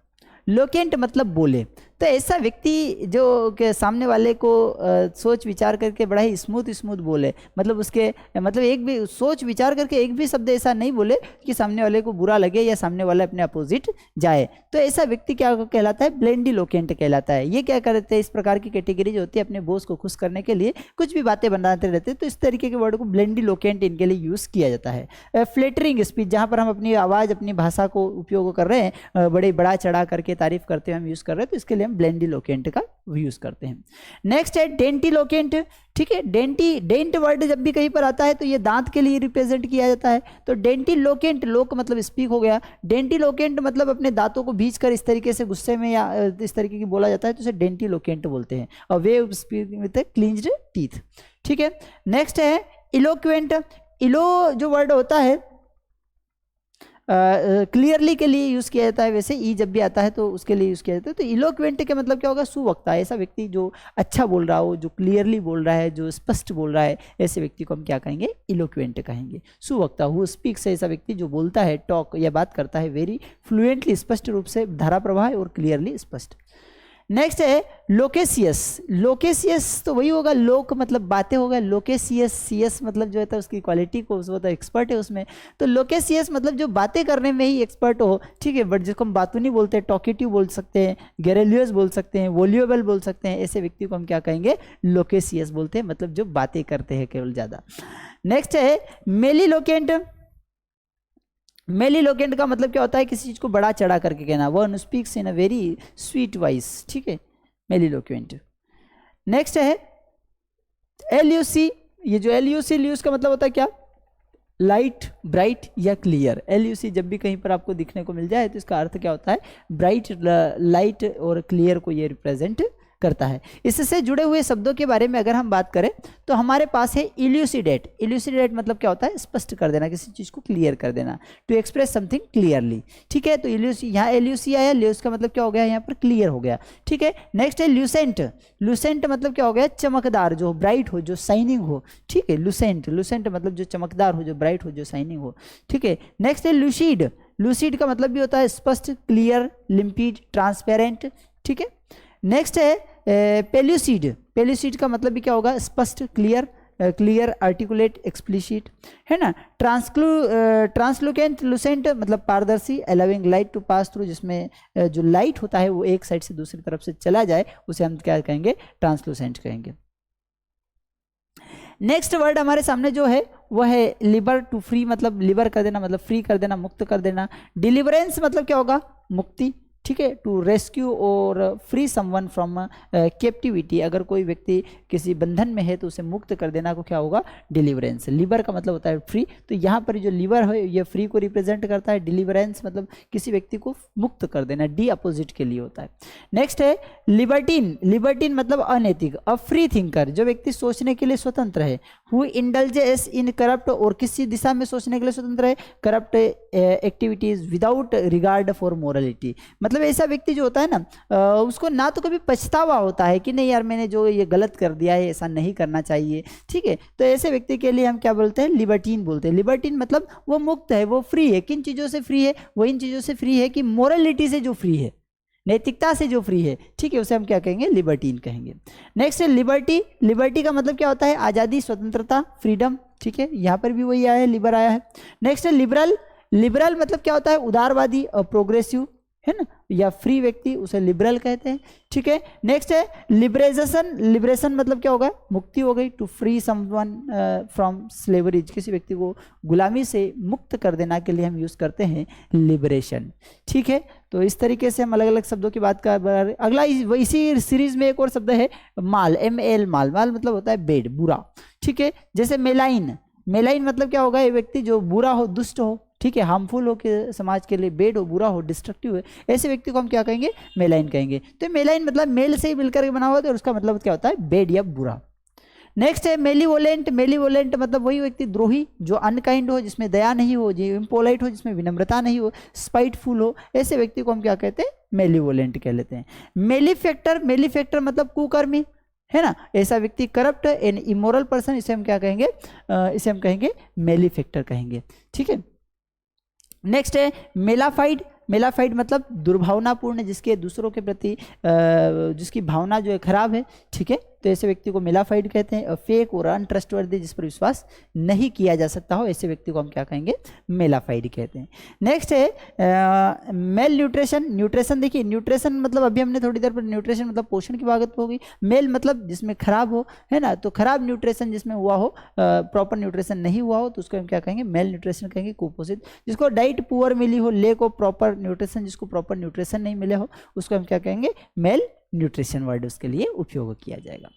लोकेंट मतलब बोले। तो ऐसा व्यक्ति जो के सामने वाले को सोच विचार करके बड़ा ही स्मूथ बोले, मतलब उसके मतलब एक भी सोच विचार करके एक भी शब्द ऐसा नहीं बोले कि सामने वाले को बुरा लगे या सामने वाला अपने अपोजिट जाए, तो ऐसा व्यक्ति क्या कहलाता है? ब्लेंडी लोकेंट कहलाता है। ये क्या करते हैं? इस प्रकार की कैटेगरी जो होती है अपने बॉस को खुश करने के लिए कुछ भी बातें बनाते रहते हैं, तो इस तरीके के वर्ड को ब्लेंडी लोकेंट इनके लिए यूज़ किया जाता है। फ्लेटरिंग स्पीच, जहाँ पर हम अपनी आवाज़, अपनी भाषा को उपयोग कर रहे हैं, बड़े बड़ा चढ़ा करके तारीफ करते हुए हम यूज़ कर रहे हैं, तो इसके लिए हम ब्लेंडिलोकेंट का यूज करते हैं। नेक्स्ट है डेंटिलोकेंट, ठीक है। डेंट वर्ड जब भी कहीं पर आता है तो ये दांत के लिए रिप्रेजेंट किया जाता है। तो डेंटिलोकेंट, लोक मतलब स्पीक हो गया, डेंटिलोकेंट मतलब अपने दांतों को भींच कर इस तरीके से गुस्से में या इस तरीके की बोला जाता है, तो उसे डेंटिलोकेंट बोलते हैं। और वे स्पीक विद क्लींज्ड टीथ, ठीक है। नेक्स्ट है इलोक्वेंट। इलो जो वर्ड होता है क्लियरली के लिए यूज़ किया जाता है, वैसे ई जब भी आता है तो उसके लिए यूज़ किया जाता है। तो इलोक्वेंट का मतलब क्या होगा? सुवक्ता। ऐसा व्यक्ति जो अच्छा बोल रहा हो, जो क्लियरली बोल रहा है, जो स्पष्ट बोल रहा है, ऐसे व्यक्ति को हम क्या कहेंगे? इलोक्वेंट कहेंगे। सुवक्ता, हु स्पीक्स, ऐसा व्यक्ति जो बोलता है, टॉक या बात करता है वेरी फ्लुएंटली, स्पष्ट रूप से, धारा प्रवाह और क्लियरली, स्पष्ट। नेक्स्ट है लोकेसियस। लोकेसियस तो वही होगा, लोक मतलब बातें होगा, लोकेसियस, सीएस मतलब जो है तो उसकी क्वालिटी को, वो तो एक्सपर्ट है उसमें। तो लोकेसियस मतलब जो बातें करने में ही एक्सपर्ट हो, ठीक है। बट जिसको हम बातूनी बोलते हैं, टॉकेटिव बोल सकते हैं, गैरेलियस बोल सकते हैं, वोल्यूएबल बोल सकते हैं, ऐसे व्यक्ति को हम क्या कहेंगे? लोकेसियस बोलते हैं, मतलब जो बातें करते हैं केवल ज़्यादा। नेक्स्ट है मेलिलोकेंट। मेलिलोकेंट का मतलब क्या होता है? किसी चीज को बड़ा चढ़ा करके कहना, one speaks in a very sweet voice, ठीक है, मेलिलोक्वेंट। नेक्स्ट है LUC। ये जो LUC का मतलब होता है क्या? लाइट, ब्राइट या क्लियर। LUC जब भी कहीं पर आपको दिखने को मिल जाए तो इसका अर्थ क्या होता है? ब्राइट, लाइट और क्लियर को ये रिप्रेजेंट करता है। इससे जुड़े हुए शब्दों के बारे में अगर हम बात करें तो हमारे पास है इल्यूसिडेट। इल्यूसिडेट मतलब क्या होता है? स्पष्ट कर देना, किसी चीज को क्लियर कर देना, टू एक्सप्रेस समथिंग क्लियरली, ठीक है। तो यहाँ LUC आया, ल्यूस का मतलब क्या हो गया? यहाँ पर क्लियर हो गया, ठीक है। नेक्स्ट है ल्यूसेंट। ल्यूसेंट मतलब क्या हो गया? चमकदार, जो ब्राइट हो, जो शाइनिंग हो, ठीक है। ल्यूसेंट, ल्यूसेंट मतलब जो चमकदार हो, जो ब्राइट हो, जो शाइनिंग हो, ठीक है। नेक्स्ट है लूसीड। लूसीड का मतलब भी होता है स्पष्ट, क्लियर, लिम्पिड, ट्रांसपेरेंट, ठीक है। नेक्स्ट है पेल्यूसिड। पेल्यूसिड का मतलब भी क्या होगा? स्पष्ट, क्लियर, क्लियर, आर्टिकुलेट, एक्सप्लिसिट, है ना। ट्रांसलुकेंट, लुसेंट मतलब पारदर्शी, allowing light to pass through, जिसमें जो लाइट होता है वो एक साइड से दूसरी तरफ से चला जाए, उसे हम क्या कहेंगे? ट्रांसलुसेंट कहेंगे। नेक्स्ट वर्ड हमारे सामने जो है वह है लिबर। टू फ्री मतलब लिबर कर देना, मतलब फ्री कर देना, मुक्त कर देना। डिलीवरेंस मतलब क्या होगा? मुक्ति, ठीक है। टू रेस्क्यू और फ्री समवन फ्रॉम कैप्टिविटी, अगर कोई व्यक्ति किसी बंधन में है तो उसे मुक्त कर देना को क्या होगा? डिलीवरेंस। लिबर का मतलब होता है फ्री, तो यहाँ पर जो लिबर है ये फ्री को रिप्रेजेंट करता है। डिलीवरेंस मतलब किसी व्यक्ति को मुक्त कर देना, डी अपोजिट के लिए होता है। नेक्स्ट है लिबर्टीन। लिबर्टीन मतलब अनैतिक। अ फ्री थिंकर, जो व्यक्ति सोचने के लिए स्वतंत्र है। हु इंडल्जेस इन करप्ट, और किसी दिशा में सोचने के लिए स्वतंत्र है, corrupt activities without regard for morality. मतलब ऐसा व्यक्ति जो होता है ना, उसको ना तो कभी पछतावा होता है कि नहीं यार मैंने जो ये गलत कर दिया है, ऐसा नहीं करना चाहिए, ठीक है। तो ऐसे व्यक्ति के लिए हम क्या बोलते हैं? लिबर्टीन बोलते हैं। लिबर्टीन मतलब वो मुक्त है, वो फ्री है। किन चीज़ों से फ्री है? वो इन चीज़ों से फ्री है कि मोरलिटी से जो फ्री है, नैतिकता से जो फ्री है, ठीक है, उसे हम क्या कहेंगे? लिबर्टीन कहेंगे। नेक्स्ट है लिबर्टी। लिबर्टी का मतलब क्या होता है? आज़ादी, स्वतंत्रता, फ्रीडम, ठीक है। यहाँ पर भी वही आया है, लिबर आया है। नेक्स्ट है लिबरल। लिबरल मतलब क्या होता है? उदारवादी और प्रोग्रेसिव, है ना, या फ्री व्यक्ति उसे लिबरल कहते हैं। ठीक है, नेक्स्ट है लिबरेशन। लिबरेशन मतलब क्या होगा, मुक्ति हो गई। To free someone from slavery, किसी व्यक्ति को गुलामी से मुक्त कर देना के लिए हम यूज करते हैं लिबरेशन। ठीक है, तो इस तरीके से हम अलग अलग शब्दों की बात कर। अगला इसी सीरीज में एक और शब्द है माल, MAL, माल। माल मतलब होता है बेड, बुरा। ठीक है, जैसे मेलाइन। मेलाइन मतलब क्या होगा, ये व्यक्ति जो बुरा हो, दुष्ट हो, ठीक है, हार्मफुल हो के समाज के लिए, बेड हो, बुरा हो, डिस्ट्रक्टिव है, ऐसे व्यक्ति को हम क्या कहेंगे, मेलाइन कहेंगे। तो मेलाइन मतलब मेल से ही मिलकर बना हुआ है, और उसका मतलब क्या होता है, बेड या बुरा। नेक्स्ट है मेलीवोलेंट। मेलीवोलेंट मतलब वही व्यक्ति द्रोही जो अनकाइंड हो, जिसमें दया नहीं हो, जो इम्पोलाइट हो, जिसमें विनम्रता नहीं हो, स्पाइटफुल हो, ऐसे व्यक्ति को हम क्या कहते हैं, मेलीवोलेंट कह लेते हैं। मेलीफेक्टर। मेलीफेक्टर मतलब कुकर्मी, है ना, ऐसा व्यक्ति, करप्ट एंड इमोरल पर्सन, इसे हम क्या कहेंगे, इसे हम कहेंगे मेलीफेक्टर कहेंगे। ठीक है, नेक्स्ट है मेलाफाइड। मेलाफाइड मतलब दुर्भावनापूर्ण, जिसके दूसरों के प्रति जिसकी भावना जो है खराब है। ठीक है, तो ऐसे व्यक्ति को मेलाफाइड कहते हैं। फेक और अनट्रस्टवर्दी, जिस पर विश्वास नहीं किया जा सकता हो, ऐसे व्यक्ति को हम क्या कहेंगे, मेलाफाइड कहते हैं। नेक्स्ट है मेल न्यूट्रिशन। न्यूट्रिशन देखिए, न्यूट्रिशन मतलब अभी हमने थोड़ी देर पर न्यूट्रिशन मतलब पोषण की बात होगी। मेल मतलब जिसमें खराब हो, है ना, तो खराब न्यूट्रिशन जिसमें हुआ हो, प्रॉपर न्यूट्रिशन नहीं हुआ हो, तो उसको हम क्या कहेंगे, मेल न्यूट्रिशन कहेंगे। कुपोषित, जिसको डाइट पुअर मिली हो, लेक ऑफ प्रॉपर न्यूट्रिशन, जिसको प्रॉपर न्यूट्रिशन नहीं मिले हो, उसको हम क्या कहेंगे, मेल न्यूट्रिशन वर्ड उसके लिए उपयोग किया जाएगा।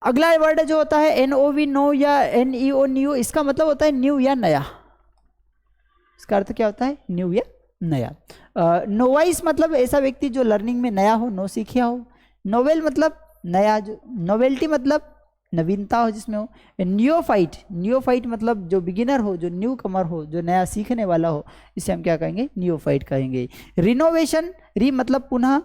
अगला वर्ड जो होता है NOV, नो, या NEO, न्यू। इसका मतलब होता है न्यू या नया। इसका अर्थ क्या होता है, न्यू या नया। नोवाइस मतलब ऐसा व्यक्ति जो लर्निंग में नया हो, नो सीखिया हो। नोवेल मतलब नया, जो नोवेल्टी मतलब नवीनता हो जिसमें हो। न्यूफाइट। न्यूफाइट मतलब जो बिगिनर हो, जो न्यू कमर हो, जो नया सीखने वाला हो, इसे हम क्या कहेंगे, न्यूफाइट कहेंगे। रिनोवेशन। री मतलब पुनः,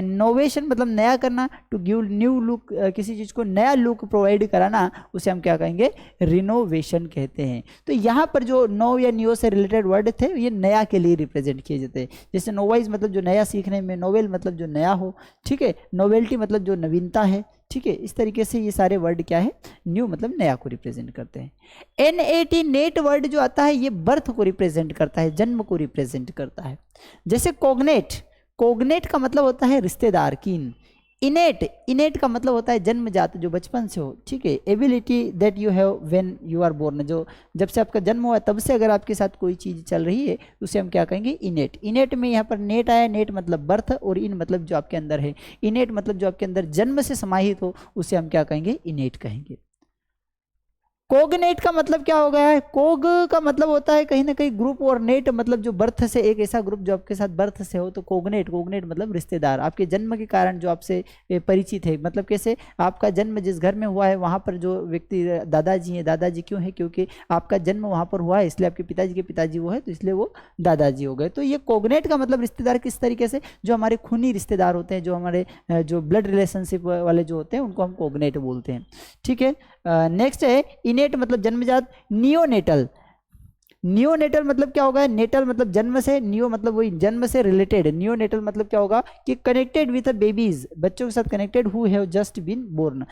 नोवेशन मतलब नया करना, टू गिव न्यू लुक, किसी चीज़ को नया लुक प्रोवाइड कराना, उसे हम क्या कहेंगे, रिनोवेशन कहते हैं। तो यहाँ पर जो नो या न्यू से रिलेटेड वर्ड थे, ये नया के लिए रिप्रेजेंट किए जाते हैं। जैसे नोवाइज मतलब जो नया सीखने में, नोवेल मतलब जो नया हो, ठीक है, नोवेल्टी मतलब जो नवीनता है। ठीक है, इस तरीके से ये सारे वर्ड क्या है, न्यू मतलब नया को रिप्रेजेंट करते हैं। NAT, नेट वर्ड जो आता है, ये बर्थ को रिप्रेजेंट करता है, जन्म को रिप्रेजेंट करता है। जैसे कोग्नेट। कोग्नेट का मतलब होता है रिश्तेदार, कीन। इनेट। इनेट का मतलब होता है जन्मजात, जो बचपन से हो। ठीक है, ability that you have when you are born, जो जब से आपका जन्म हुआ तब से अगर आपके साथ कोई चीज़ चल रही है, उसे हम क्या कहेंगे, इनेट। इनेट में यहाँ पर नेट आया, नेट मतलब बर्थ, और इन मतलब जो आपके अंदर है। इनेट मतलब जो आपके अंदर जन्म से समाहित हो, उसे हम क्या कहेंगे, इनेट कहेंगे। कोगनेट का मतलब क्या हो गया है, कोग का मतलब होता है कहीं ना कहीं ग्रुप, और नेट मतलब जो बर्थ से, एक ऐसा ग्रुप जो आपके साथ बर्थ से हो, तो कोगनेट। कोगनेट मतलब रिश्तेदार, आपके जन्म के कारण जो आपसे परिचित है। मतलब कैसे, आपका जन्म जिस घर में हुआ है, वहाँ पर जो व्यक्ति दादाजी हैं, दादाजी क्यों है, क्योंकि आपका जन्म वहाँ पर हुआ है, इसलिए आपके पिताजी के पिताजी वो है, तो इसलिए वो दादाजी हो गए। तो ये कोगनेट का मतलब रिश्तेदार, किस तरीके से, जो हमारे खूनी रिश्तेदार होते हैं, जो हमारे जो ब्लड रिलेशनशिप वाले जो होते हैं, उनको हम कोगनेट बोलते हैं। ठीक है, नेक्स्ट है इनेट मतलब जन्मजात। नियोनेटल। नियोनेटल मतलब क्या होगा, नेटल मतलब जन्म से, नियो मतलब वही जन्म से रिलेटेड। नियोनेटल मतलब क्या होगा कि कनेक्टेड विद बेबीज, बच्चों के साथ connected, who have just been born,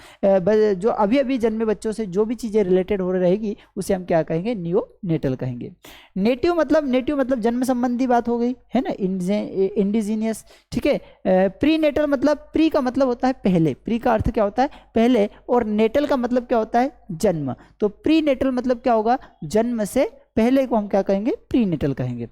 जो अभी अभी जन्मे बच्चों से जो भी चीज़ें रिलेटेड हो रहेगी, उसे हम क्या कहेंगे, नियोनेटल कहेंगे। नेटिव मतलब जन्म संबंधी बात हो गई, है ना, इंडिजीनियस। ठीक है, प्री नेटल मतलब, प्री का मतलब होता है पहले, प्री का अर्थ क्या होता है, पहले, और नेटल का मतलब क्या होता है, जन्म। तो प्री नेटल मतलब क्या होगा, जन्म से पहले को हम क्या कहेंगे, प्रीनेटल कहेंगे।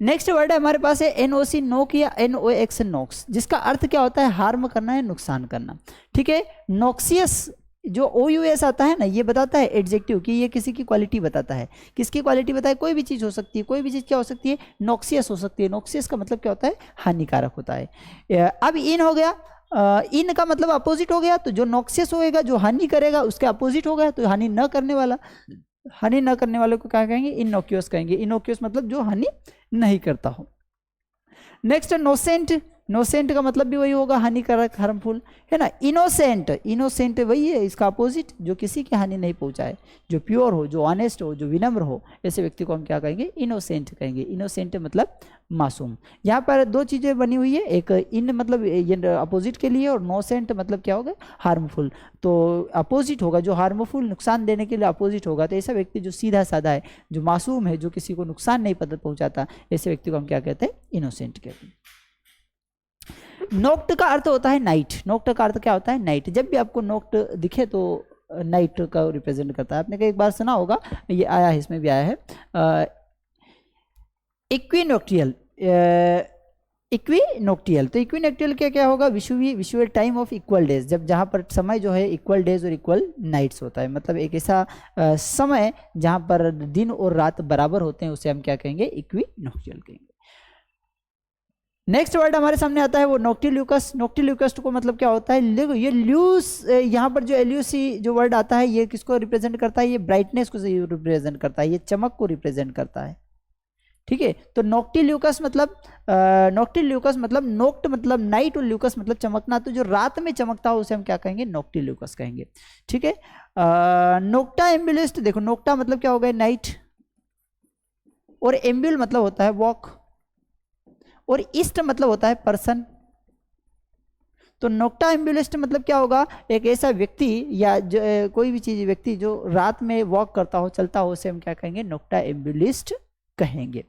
नेक्स्ट वर्ड है हमारे पास है NOC, नोक, या NOX, नोक्स, जिसका अर्थ क्या होता है, हार्म करना है, नुकसान करना। ठीक है, नोक्सियस जो OUS आता है ना, ये बताता है एडजेक्टिव, कि ये किसी की क्वालिटी बताता है। किसकी क्वालिटी बताए, कोई भी चीज़ हो सकती है, कोई भी चीज़ क्या हो सकती है, नोक्सियस हो सकती है। नोक्सियस का मतलब क्या होता है, हानिकारक होता है। अब इन हो गया, इन का मतलब अपोजिट हो गया, तो जो नोक्सियस होएगा, जो हानि करेगा, उसके अपोजिट हो गया, तो हानि न करने वाला। हानि न करने वाले को क्या कहेंगे, इनोक्यूस कहेंगे। इनोक्यूस मतलब जो हानि नहीं करता हो। नेक्स्ट नोसेंट। नोसेंट का मतलब भी वही होगा, हानिकारक, हार्मफुल, है ना। इनोसेंट, इनोसेंट वही है इसका अपोजिट, जो किसी की हानि नहीं पहुंचाए, जो प्योर हो, जो ऑनेस्ट हो, जो विनम्र हो, ऐसे व्यक्ति को हम क्या कहेंगे, इनोसेंट कहेंगे। इनोसेंट मतलब मासूम। यहाँ पर दो चीज़ें बनी हुई है, एक इन मतलब ये अपोजिट के लिए, और नोसेंट मतलब क्या होगा, हार्मफुल। तो अपोजिट होगा जो हार्मफुल, नुकसान देने के लिए अपोजिट होगा। तो ऐसा व्यक्ति जो सीधा साधा है, जो मासूम है, जो किसी को नुकसान नहीं पहुंचाता, ऐसे व्यक्ति को हम क्या कहते हैं, इनोसेंट कहते हैं। नोक्ट का अर्थ होता है नाइट। नोक्ट का अर्थ क्या होता है, नाइट। जब भी आपको नोक्ट दिखे तो नाइट का रिप्रेजेंट करता है। आपने कई बार सुना होगा, ये आया है, इसमें भी आया है। इक्विनोक्टियल, इक्विनोक्टियल, तो इक्विनोक्टियल क्या क्या होगा, visual time of equal days, जब जहाँ पर समय जो है इक्वल डेज और इक्वल नाइट्स होता है, मतलब एक ऐसा समय जहाँ पर दिन और रात बराबर होते हैं, उसे हम क्या कहेंगे, इक्विनोक्टियल कहेंगे। नेक्स्ट वर्ड हमारे सामने आता है वो नोक्टिल्यूकस। नोक्टिल्यूकस को मतलब क्या होता है, ये ल्यूस, यहाँ पर जो एल्यूसी जो वर्ड आता है, ये किसको रिप्रेजेंट करता है, ये ब्राइटनेस को रिप्रेजेंट करता है, ये चमक को रिप्रेजेंट करता है, ठीक है। तो नोक्टिल्यूकस मतलब नोक्ट मतलब नाइट और ल्यूकस मतलब चमकना, तो जो रात में चमकता है उसे हम क्या कहेंगे, नोक्टिल्यूकस कहेंगे, ठीक है। नोक्टा एम्बुलिस्ट, देखो नोक्टा मतलब क्या हो गया, नाइट, और एम्ब्यूल मतलब होता है वॉक, और ईस्ट मतलब होता है पर्सन। तो नोक्टा एम्बुलिस्ट मतलब क्या होगा, एक ऐसा व्यक्ति या कोई भी चीज, व्यक्ति जो रात में वॉक करता हो, चलता हो, उसे हम क्या कहेंगे, नोक्टा एम्बुलिस्ट कहेंगे।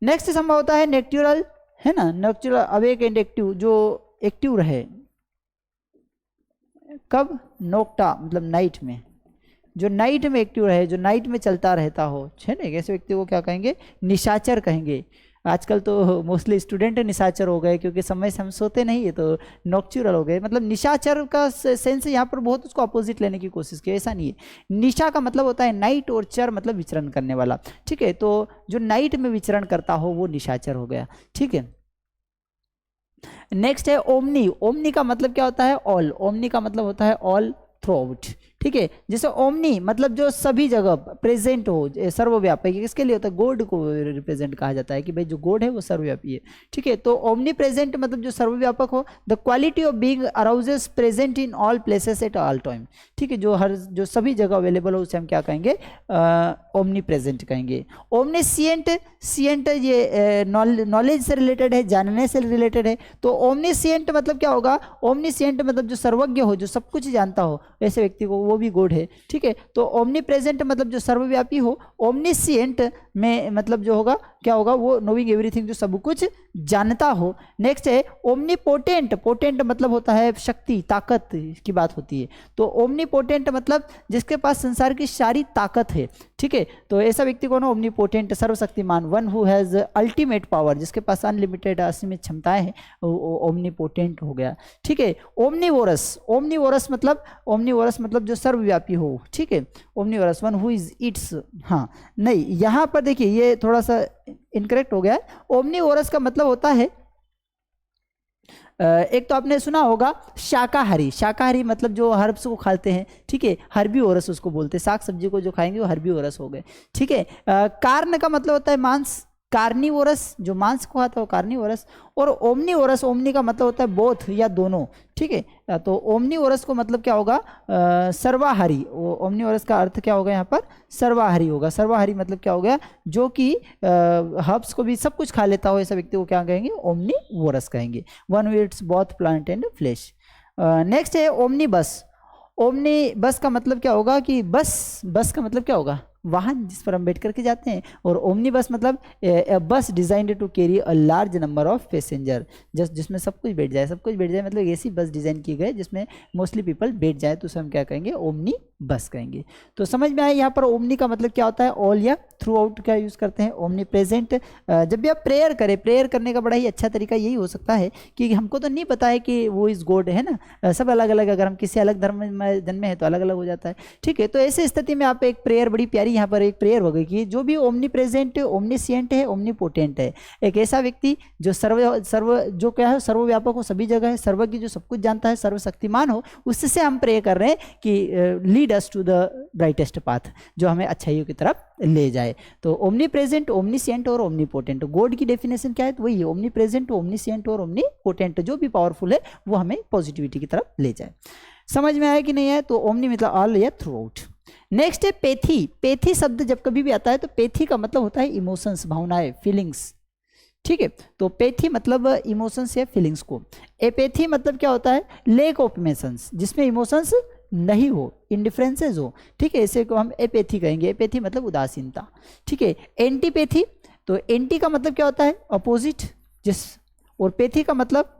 नेक्स्ट संभव होता है नेक्ट्यूरल, है ना, नेक्ट्यूरल अवेक एंड एक्टिव, जो एक्टिव रहे, कब, नोक्टा मतलब नाइट में, जो नाइट में एक्टिव रहे, जो नाइट में चलता रहता हो, है ना, ऐसे व्यक्ति को क्या कहेंगे, निशाचर कहेंगे। आजकल तो मोस्टली स्टूडेंट निशाचर हो गए, क्योंकि समय से हम सोते नहीं है, तो नॉक्चुरल हो गए। मतलब निशाचर का सेंस यहाँ पर बहुत उसको अपोजिट लेने की कोशिश की, ऐसा नहीं है। निशा का मतलब होता है नाइट, और चर मतलब विचरण करने वाला, ठीक है। तो जो नाइट में विचरण करता हो वो निशाचर हो गया, ठीक है। नेक्स्ट है ओमनी। ओमनी का मतलब क्या होता है, ऑल। ओमनी का मतलब होता है ऑल थ्रू आउट, ठीक है। जैसे ओमनी मतलब जो सभी जगह प्रेजेंट हो, सर्वव्यापी, किसके लिए होता है, गॉड को रिप्रेजेंट कहा जाता है, कि भाई जो गॉड है वो सर्वव्यापी है, ठीक है। तो ओमनी प्रेजेंट मतलब जो सर्वव्यापक हो। The quality of being arouses present in all places at all time, ठीक है, जो सभी जगह अवेलेबल हो उसे हम क्या कहेंगे, ओमनी प्रेजेंट कहेंगे। ओमनीसिएंट, सिएंट ये नॉलेज से रिलेटेड है, जानने से रिलेटेड है। तो ओमनीसिएंट मतलब क्या होगा, ओमनीसिएंट मतलब जो सर्वज्ञ हो, जो सब कुछ जानता हो, ऐसे व्यक्ति को वो भी गॉड है, ठीक है। तो ओमनी प्रेजेंट मतलब जो सर्वव्यापी हो। ओमनीसिएंट में मतलब जो होगा क्या होगा, वो नोइंग एवरीथिंग, जो सब कुछ जानता हो। नेक्स्ट है ओमनीपोटेंट। पोटेंट मतलब होता है शक्ति, ताकत की बात होती है। तो ओमनीपोटेंट मतलब जिसके पास संसार की सारी ताकत है, ठीक है। तो ऐसा व्यक्ति कौन है, ओमनीपोटेंट, सर्वशक्तिमान, one who has ultimate power, जिसके पास अनलिमिटेड असीमित क्षमताएं हैं, वो ओमनीपोटेंट हो गया, ठीक है। ओमनीवोरस, ओमनीवोरस मतलब जो सर्वव्यापी हो, ठीक है। Omnivorous, one who is it's, हाँ नहीं, यहाँ पर देखिए ये थोड़ा सा इनकरेक्ट हो गया है। ओमनीवोरस का मतलब होता है, एक तो आपने सुना होगा शाकाहारी। शाकाहारी मतलब जो हर्ब्स को खाते हैं, ठीक है, हर्बीवोरस उसको बोलते हैं। साग सब्जी को जो खाएंगे वो हर्बीवोरस हो गए, ठीक है। कार्न का मतलब होता है मांस, कार्निवोरस, जो मांस को खाता है वो कार्निवोरस। और ओमनीवोरस, ओमनी का मतलब होता है बोथ या दोनों, ठीक है। तो ओमनीवोरस को मतलब क्या होगा, सर्वाहारी। ओमनीवोरस का अर्थ क्या होगा यहाँ पर, सर्वाहारी होगा। सर्वाहारी मतलब क्या हो गया, जो कि हर्ब्स को भी सब कुछ खा लेता हो, ऐसा व्यक्ति को क्या कहेंगे, ओमनीवोरस कहेंगे। One who eats both plant and flesh. Next है ओमनीबस। ओमनीबस का मतलब क्या होगा, कि बस का मतलब क्या होगा, वाहन जिस पर हम बैठ करके जाते हैं। और ओमनी बस मतलब bus designed to carry a large number of passenger, जिसमें सब कुछ बैठ जाए, मतलब ऐसी बस डिजाइन की गई जिसमें मोस्टली पीपल बैठ जाए, तो उसे हम क्या कहेंगे, ओमनी बस कहेंगे। तो समझ में आया यहाँ पर ओमनी का मतलब क्या होता है, ऑल या थ्रू आउट का यूज करते हैं। ओमनी प्रेजेंट, जब भी आप प्रेयर करें, प्रेयर करने का बड़ा ही अच्छा तरीका यही हो सकता है कि हमको तो नहीं पता है कि वो इज गॉड, है ना, सब अलग अलग, अगर हम किसी अलग धर्म में जन्मे हैं तो अलग अलग हो जाता है, ठीक है। तो ऐसी स्थिति में आप एक प्रेयर बड़ी प्यारी यहाँ पर एक प्रेयर होगी कि जो भी ओमनी प्रेजेंट, ओमनीसिएंट है, ओमनीपोटेंट है, एक ऐसा व्यक्ति जो जो क्या है, सर्वव्यापक हो, सभी जगह है, सर्वज्ञ, जो सब कुछ जानता है, सर्वशक्तिमान हो, उससे हम प्रे कर रहे हैं कि lead us to the brightest path, जो हमें अच्छाइयों की तरफ ले जाए। तो ओमनी प्रेजेंट, ओमनीसिएंट और ओमनीपोटेंट, गॉड की डेफिनेशन क्या है, तो वही है, ओमनी प्रेजेंट, ओमनीसिएंट और ओमनीपोटेंट, जो भी पावरफुल है वो हमें पॉजिटिविटी की तरफ ले जाए। समझ में आया कि नहीं है? तो ओमनी मतलब ऑल या थ्रू आउट। नेक्स्ट है पेथी। पेथी शब्द जब कभी भी आता है तो पेथी का मतलब होता है इमोशंस, भावनाएं, फीलिंग्स, ठीक है। तो पेथी मतलब इमोशंस या फीलिंग्स को। एपेथी मतलब क्या होता है, लेक ऑफ इमोशंस, जिसमें इमोशंस नहीं हो, इंडिफरेंसेस हो, ठीक है, इसे को हम एपेथी कहेंगे। एपेथी मतलब उदासीनता, ठीक है। एंटीपेथी, तो एंटी का मतलब क्या होता है, अपोजिट, और पेथी का मतलब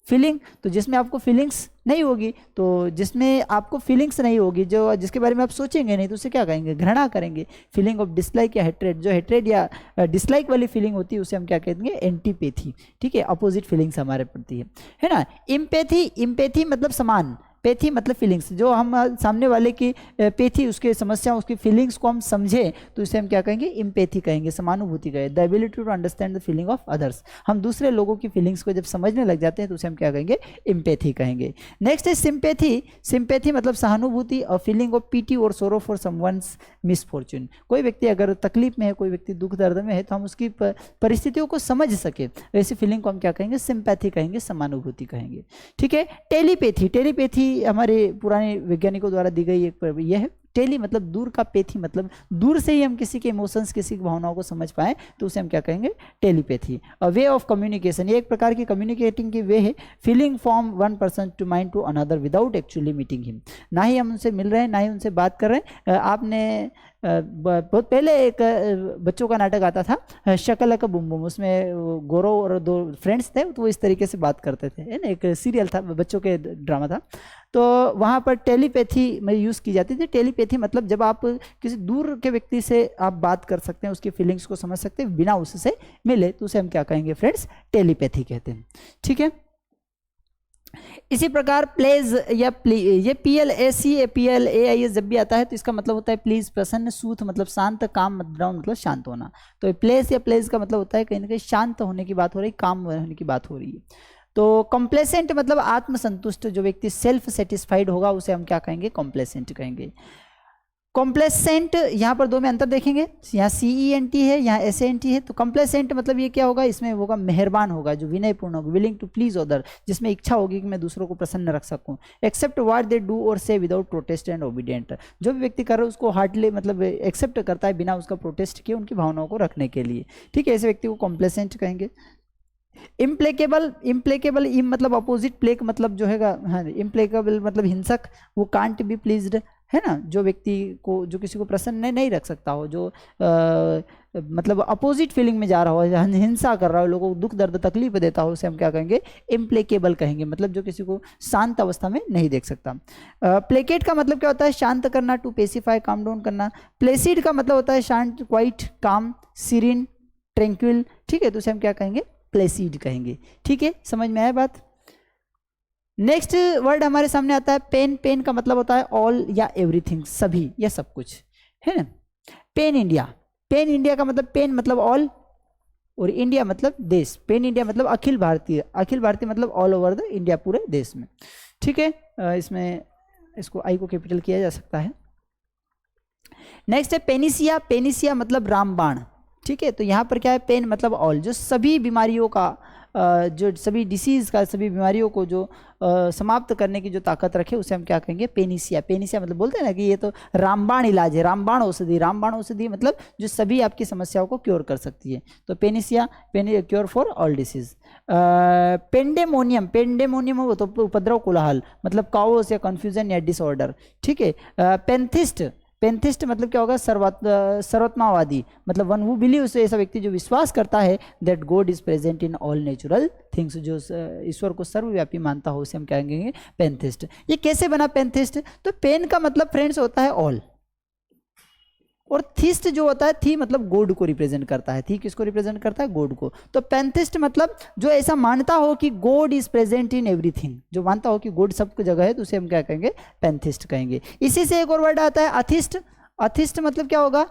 फीलिंग, तो जिसमें आपको फीलिंग्स नहीं होगी, तो जिसमें आपको फीलिंग्स नहीं होगी, जो जिसके बारे में आप सोचेंगे नहीं, तो उसे क्या कहेंगे, घृणा करेंगे। फीलिंग ऑफ डिसलाइक या हेट्रेड, जो हेट्रेड या डिसलाइक वाली फीलिंग होती है उसे हम क्या कहेंगे, एंटीपेथी, ठीक है, अपोजिट फीलिंग्स हमारे प्रति है ना। इम्पेथी, इम्पेथी मतलब समान, पेथी मतलब फीलिंग्स, जो हम सामने वाले की पेथी, उसके समस्या, उसकी फीलिंग्स को हम समझें तो इसे हम क्या कहेंगे, इम्पेथी कहेंगे, समानुभूति कहेंगे। The ability to understand the feeling of others, हम दूसरे लोगों की फीलिंग्स को जब समझने लग जाते हैं तो उसे हम क्या कहेंगे, इम्पेथी कहेंगे। नेक्स्ट है सिंपेथी। सिंपेथी मतलब सहानुभूति, और फीलिंग ऑफ पीटी और सोरो फॉर समवन्स मिसफॉर्च्यून, कोई व्यक्ति अगर तकलीफ में है, कोई व्यक्ति दुख दर्द में है, तो हम उसकी परिस्थितियों को समझ सके, ऐसी फीलिंग को हम क्या कहेंगे, सिंपैथी कहेंगे, समानुभूति कहेंगे, ठीक है। टेलीपैथी, टेलीपैथी हमारे पुराने वैज्ञानिकों द्वारा दी गई एक यह है। टेली मतलब दूर का, पैथी मतलब दूर से ही हम किसी के इमोशंस, किसी की भावनाओं को समझ पाएं, तो उसे हम क्या कहेंगे, telepathy. A way of communication, ये एक प्रकार की कम्युनिकेटिंग की वे है। Feeling from one person to mind to another without actually meeting him, ना ही हम उनसे मिल रहे हैं, ना ही उनसे बात कर रहे हैं। आपने बहुत पहले एक बच्चों का नाटक आता था, शकल का बुम बुम, उसमें गौरव और दो फ्रेंड्स थे, तो वो इस तरीके से बात करते थे, है ना, एक सीरियल था, बच्चों के ड्रामा था। तो वहाँ पर टेलीपैथी में यूज़ की जाती थी। टेलीपैथी मतलब जब आप किसी दूर के व्यक्ति से आप बात कर सकते हैं, उसकी फीलिंग्स को समझ सकते हैं बिना उससे मिले, तो उसे हम क्या कहेंगे फ्रेंड्स, टेलीपैथी कहते हैं, ठीक है। इसी प्रकार प्लेज या ये PLAC PLAI जब भी आता है तो इसका मतलब होता है प्लीज, प्रसन्न, सूथ मतलब शांत, काम डाउन मतलब शांत होना। तो प्लेस या प्लेज का मतलब होता है कहीं ना कहीं शांत होने की बात हो रही, काम होने की बात हो रही है। तो कॉम्प्लेसेंट मतलब आत्मसंतुष्ट, जो व्यक्ति सेल्फ सेटिस्फाइड होगा उसे हम क्या कहेंगे, कॉम्प्लेसेंट कहेंगे। कॉम्प्लेसेंट, यहाँ पर दो में अंतर देखेंगे, यहाँ CENT है, यहाँ SANT है। तो कॉम्प्लेसेंट मतलब ये क्या होगा, इसमें होगा मेहरबान होगा, जो विनयपूर्ण होगा, विलिंग टू प्लीज अदर, जिसमें इच्छा होगी कि मैं दूसरों को प्रसन्न रख सकूं। एक्सेप्ट व्हाट दे डू और से विदाउट प्रोटेस्ट एंड ओबीडिएंट, जो भी व्यक्ति कर रहा है उसको हार्डली मतलब एक्सेप्ट करता है बिना उसका प्रोटेस्ट किए, उनकी भावनाओं को रखने के लिए, ठीक है, ऐसे व्यक्ति को कॉम्प्लेसेंट कहेंगे। इम्प्लेकेबल, इम्प्लेकेबल इम मतलब अपोजिट, प्लेक मतलब जो है, हाँ, इम्प्लेकेबल मतलब हिंसक, वो कांट बी प्लीज्ड, है ना, जो व्यक्ति को, जो किसी को प्रसन्न नहीं रख सकता हो, जो मतलब अपोजिट फीलिंग में जा रहा हो, हिंसा कर रहा हो, लोगों को दुख दर्द तकलीफ देता हो, उसे हम क्या कहेंगे, इम्प्लेकेबल कहेंगे, मतलब जो किसी को शांत अवस्था में नहीं देख सकता। प्लेकेट का मतलब क्या होता है, शांत करना, टू पेसिफाई, काम डाउन करना। प्लेसिड का मतलब होता है शांत, क्वाइट, काम, सीरीन, ट्रैंक्विल, ठीक है, तो उसे हम क्या कहेंगे, प्लेसिड कहेंगे, ठीक है, समझ में आया बात। नेक्स्ट वर्ड हमारे सामने आता है पेन। पेन का मतलब होता है ऑल या एवरीथिंग, सभी या सब कुछ, है ना। पेन इंडिया, पेन इंडिया का मतलब पेन मतलब ऑल और इंडिया मतलब देश। पेन इंडिया मतलब अखिल भारतीय, अखिल भारतीय मतलब ऑल ओवर द इंडिया, पूरे देश में, ठीक है। इसमें इसको आई को कैपिटल किया जा सकता है। नेक्स्ट है पेनिसिया। पेनिसिया मतलब रामबाण, ठीक है। तो यहाँ पर क्या है, पेन मतलब ऑल, जो सभी बीमारियों का, जो सभी डिसीज़ का, सभी बीमारियों को जो समाप्त करने की जो ताकत रखे, उसे हम क्या कहेंगे, पेनिसिया। पेनिसिया मतलब बोलते हैं ना कि ये तो रामबाण इलाज है, रामबाण औषधि। रामबाण औषधि मतलब जो सभी आपकी समस्याओं को क्योर कर सकती है, तो पेनिसिया, cure for all disease. Pandemonium, pandemonium हो तो उपद्रव, कोलाहल, मतलब काओस या कन्फ्यूजन या डिसऑर्डर, ठीक है। पेंथिस्ट, पेंथिस्ट मतलब क्या होगा, सर्वत्मावादी, मतलब वन हु बिलीव, ऐसा व्यक्ति जो विश्वास करता है that God is present in all natural things, जो ईश्वर को सर्वव्यापी मानता हो, उसे हम क्या कहेंगे, पेंथिस्ट। ये कैसे बना पेंथिस्ट, तो पेन का मतलब फ्रेंड्स होता है ऑल, और थिस्ट जो होता है, थी मतलब गॉड को रिप्रेजेंट करता है, थी किसको रिप्रेजेंट करता है, गॉड को। तो पेंथिस्ट मतलब जो ऐसा मानता हो कि God is present in everything, जो मानता हो कि गॉड सब जगह है, तो उसे हम क्या कहेंगे, पेंथिस्ट कहेंगे। इसी से एक और वर्ड आता है अथिस्ट। अथिस्ट मतलब क्या होगा?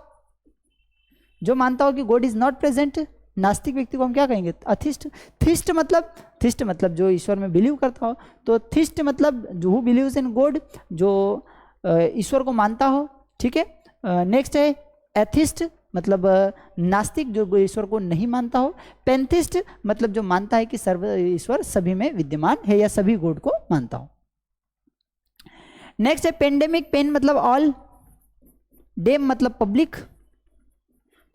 जो मानता हो कि गॉड इज नॉट प्रेजेंट, नास्तिक व्यक्ति को हम क्या कहेंगे? अथिस्ट। थिस्ट मतलब जो ईश्वर में बिलीव करता हो, तो थिस्ट मतलब जो हु बिलीव्स इन गॉड, जो ईश्वर को मानता हो, ठीक है। नेक्स्ट है एथिस्ट, मतलब नास्तिक जो ईश्वर को नहीं मानता हो। पेंथिस्ट मतलब जो मानता है कि सर्व ईश्वर सभी में विद्यमान है या सभी गॉड को मानता हो। नेक्स्ट है पेंडेमिक, पेन मतलब ऑल, डेम मतलब पब्लिक।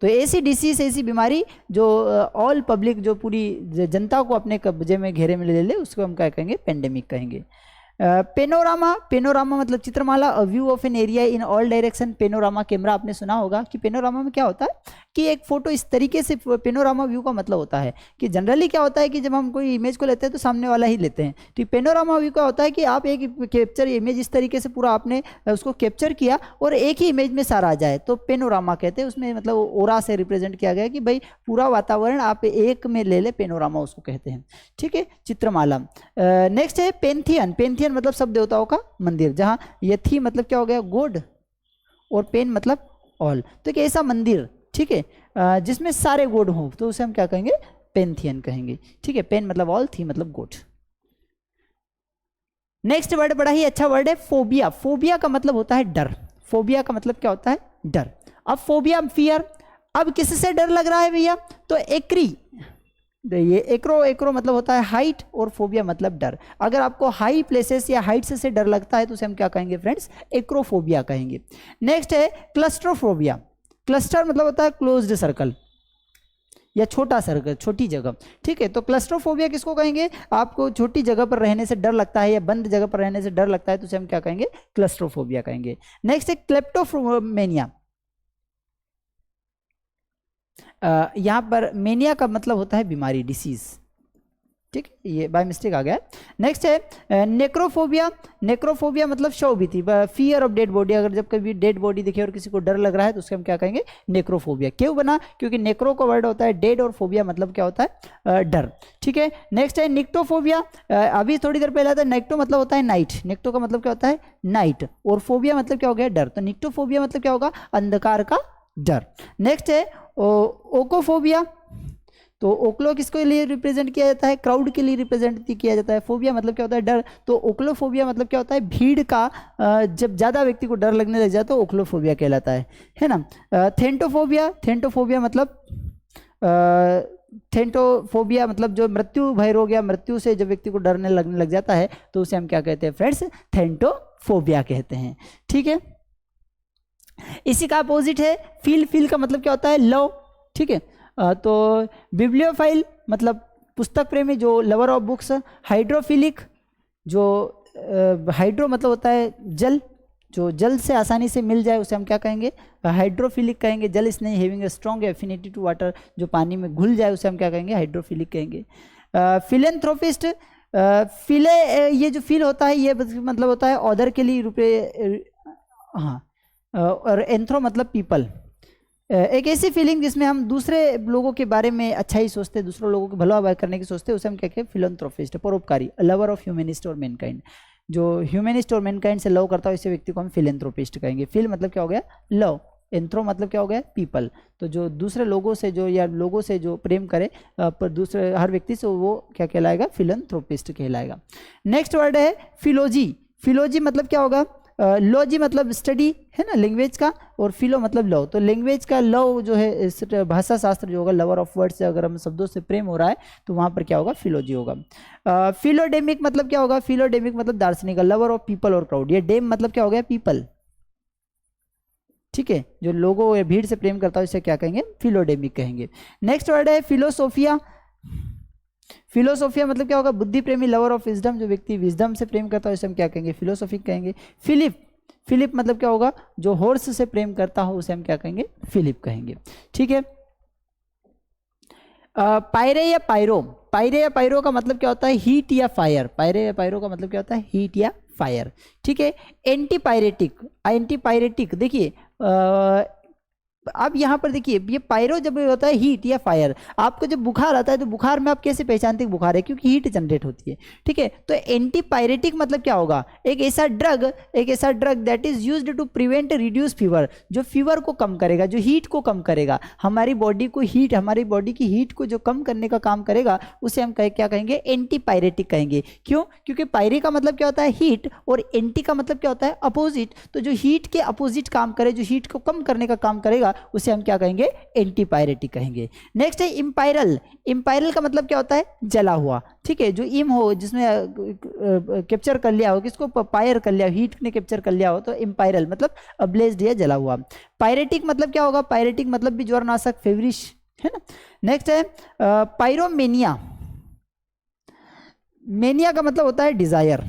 तो ऐसी डिसीज, ऐसी बीमारी जो ऑल पब्लिक, जो पूरी जनता को अपने कब्जे में घेरे में ले ले, उसको हम क्या कहेंगे? पेंडेमिक कहेंगे। पेनोरामा, पेनोरामा मतलब चित्रमाला, a view of an area in all direction. Panorama camera आपने सुना होगा कि पेनोरामा में क्या होता है कि एक फोटो इस तरीके से, पेनोरामा व्यू का मतलब होता है कि जनरली क्या होता है कि जब हम कोई इमेज को लेते हैं तो सामने वाला ही लेते हैं, तो पेनोरामा व्यू का होता है कि आप एक कैप्चर इमेज इस तरीके से पूरा आपने उसको कैप्चर किया और एक ही इमेज में सारा आ जाए, तो पेनोरामा कहते हैं। उसमें मतलब ओरा से रिप्रेजेंट किया गया कि भाई पूरा वातावरण आप एक में ले ले, पेनोरामा उसको कहते हैं, ठीक है, चित्रमाला। नेक्स्ट है पेंथियन, पेंथियन मतलब सब देवताओं का मंदिर, जहाँ यथी मतलब क्या हो गया? गॉड, और पेन मतलब ऑल, तो एक ऐसा मंदिर, ठीक है, जिसमें सारे गॉड हों, तो उसे हम क्या कहेंगे? पेंथियन कहेंगे, ठीक है। पेन मतलब ऑल, थी मतलब गॉड। नेक्स्ट वर्ड बड़ा ही अच्छा वर्ड है फोबिया। फोबिया का मतलब होता है डर। फोबिया का मतलब क्या होता है? डर। अब फोबिया फियर, अब किससे डर लग रहा है भैया? तो एक्री, ये एक्रो मतलब होता है हाइट, और फोबिया मतलब डर। अगर आपको हाई प्लेसेस या हाइट से डर लगता है तो उसे हम क्या कहेंगे फ्रेंड्स? एक्रोफोबिया कहेंगे। नेक्स्ट है क्लस्ट्रोफोबिया। क्लस्टर मतलब होता है क्लोज्ड सर्कल या छोटा सर्कल, छोटी जगह, ठीक है। तो क्लस्ट्रोफोबिया किसको कहेंगे? आपको छोटी जगह पर रहने से डर लगता है या बंद जगह पर रहने से डर लगता है तो उसे हम क्या कहेंगे? क्लस्ट्रोफोबिया कहेंगे। नेक्स्ट है क्लेप्टोमेनिया। यहाँ पर मेनिया का मतलब होता है बीमारी, डिसीज, ठीक, ये बाय मिस्टेक आ गया। नेक्स्ट है नेक्रोफोबिया। नेक्रोफोबिया मतलब शवभीति, फियर ऑफ डेड बॉडी। अगर जब कभी डेड बॉडी दिखे और किसी को डर लग रहा है तो उसके हम क्या कहेंगे? नेक्रोफोबिया। क्यों बना? क्योंकि नेक्रो का वर्ड होता है डेड और फोबिया मतलब क्या होता है? डर, ठीक है। नेक्स्ट है निक्टोफोबिया। अभी थोड़ी देर पहले था, नेक्टो मतलब होता है नाइट, नेक्टो का मतलब क्या होता है? नाइट, और फोबिया मतलब क्या हो गया? डर, तो निक्टोफोबिया मतलब क्या होगा? अंधकार का डर। नेक्स्ट है ओकोफोबिया। तो ओक्लो किसके लिए रिप्रेजेंट किया जाता है? क्राउड के लिए रिप्रेजेंट किया जाता है। फोबिया मतलब क्या होता है? डर, तो ओक्लोफोबिया मतलब क्या होता है? भीड़ का, जब ज़्यादा व्यक्ति को डर लगने लग जाए तो ओक्लोफोबिया कहलाता है ना। थेंटोफोबिया, थेंटोफोबिया मतलब थेंटोफोबिया मतलब जो मृत्यु भय रोग या मृत्यु से जब व्यक्ति को डरने लगने लग जाता है तो उसे हम क्या कहते हैं फ्रेंड्स? थेंटोफोबिया कहते हैं, ठीक है। इसी का अपोजिट है फील। फील का मतलब क्या होता है? लव, ठीक है। तो बिब्लियोफाइल मतलब पुस्तक प्रेमी, जो लवर ऑफ बुक्स। हाइड्रोफिलिक, जो हाइड्रो मतलब होता है जल, जो जल से आसानी से मिल जाए उसे हम क्या कहेंगे? हाइड्रोफिलिक कहेंगे। जल इसने having a strong affinity to water, जो पानी में घुल जाए उसे हम क्या कहेंगे? हाइड्रोफिलिक कहेंगे। फिलेंथ्रोपिस्ट, फिले, ये जो फील होता है ये मतलब होता है ऑदर के लिए हाँ, और एंथ्रो मतलब पीपल, एक ऐसी फीलिंग जिसमें हम दूसरे लोगों के बारे में अच्छा ही सोचते हैं, दूसरे लोगों को भला करने की सोचते हैं, उसे हम क्या कहते हैं? फिलेंथ्रोपिस्ट, परोपकारी, लवर ऑफ ह्यूमनिस्ट और मैनकाइंड। जो ह्यूमनिस्ट और मैनकाइंड से लव करता है इसे व्यक्ति को हम फिलेंथ्रोपिस्ट कहेंगे। फिल मतलब क्या हो गया? लव। एंथ्रो मतलब क्या हो गया? पीपल। तो जो दूसरे लोगों से जो या लोगों से जो प्रेम करे पर दूसरे हर व्यक्ति से, वो क्या कहलाएगा? फिलेंथ्रोपिस्ट कहलाएगा। नेक्स्ट वर्ड है फिलोजी। फिलोजी मतलब क्या होगा? लॉजी मतलब स्टडी है ना, लैंग्वेज का, और फिलो मतलब लव। तो लैंग्वेज का लव जो है, भाषा शास्त्र जो होगा, लवर ऑफ वर्ड्स से अगर हम शब्दों से प्रेम हो रहा है तो वहाँ पर क्या होगा? फिलोजी होगा। फिलोडेमिक मतलब क्या होगा? फिलोडेमिक मतलब दार्शनिक, लवर ऑफ पीपल और क्राउड। ये डेम मतलब क्या हो गया? पीपल, ठीक है, जो लोगों या भीड़ से प्रेम करता है इसे क्या कहेंगे? फिलोडेमिक कहेंगे। नेक्स्ट वर्ड है फिलोसोफिया। फिलोसोफिया मतलब क्या होगा? बुद्धि प्रेमी, लवर ऑफ विजडम, जो व्यक्ति विजडम से प्रेम करता है उसे हम क्या कहेंगे? फिलोसोफिक कहेंगे। फिलिप, फिलिप मतलब क्या होगा? जो हॉर्स से प्रेम करता हो उसे हम क्या कहेंगे? फिलिप कहेंगे, ठीक है। पायरे या पायरो। पायरे या पायरो का मतलब क्या होता है? हीट या फायर। पायरे या पायरो का मतलब क्या होता है? हीट या फायर, ठीक है। Anti pyretic. एंटी पायरेटिक देखिए, अब यहाँ पर देखिए, ये पायरो जब होता है हीट या फायर, आपको जब बुखार आता है तो बुखार में आप कैसे पहचानते हैं बुखार है, क्योंकि हीट जनरेट होती है, ठीक है। तो एंटी पायरेटिक मतलब क्या होगा, एक ऐसा drug that is used to prevent reduce fever, जो फीवर को कम करेगा, जो हीट को कम करेगा, हमारी बॉडी की हीट को जो कम करने का काम करेगा, उसे हम क्या कहेंगे, एंटी पायरेटिक कहेंगे। क्यों, क्योंकि पायरे का मतलब क्या होता है हीट, और एंटी का मतलब क्या होता है अपोजिट। तो जो हीट के अपोजिट काम करे, जो हीट को कम करने का काम करेगा, उसे हम क्या कहेंगे, एंटी पायरेटिक कहेंगे। नेक्स्ट है इम्पायरल। इम्पायरल का मतलब क्या होता है, जला हुआ, ठीक है। जो इम हो, जिसमें कैप्चर कर लिया हो, किसको पायर कर लिया, हीट ने कैप्चर कर लिया हो, तो इम्पायरल मतलब अब्लेज्ड या जला हुआ। पायरेटिक मतलब क्या होगा, पायरेटिक मतलब भी ज्वरनाशक, फेवरिश, है ना। नेक्स्ट है पायरोमेनिया। मेनिया का मतलब होता है डिजायर।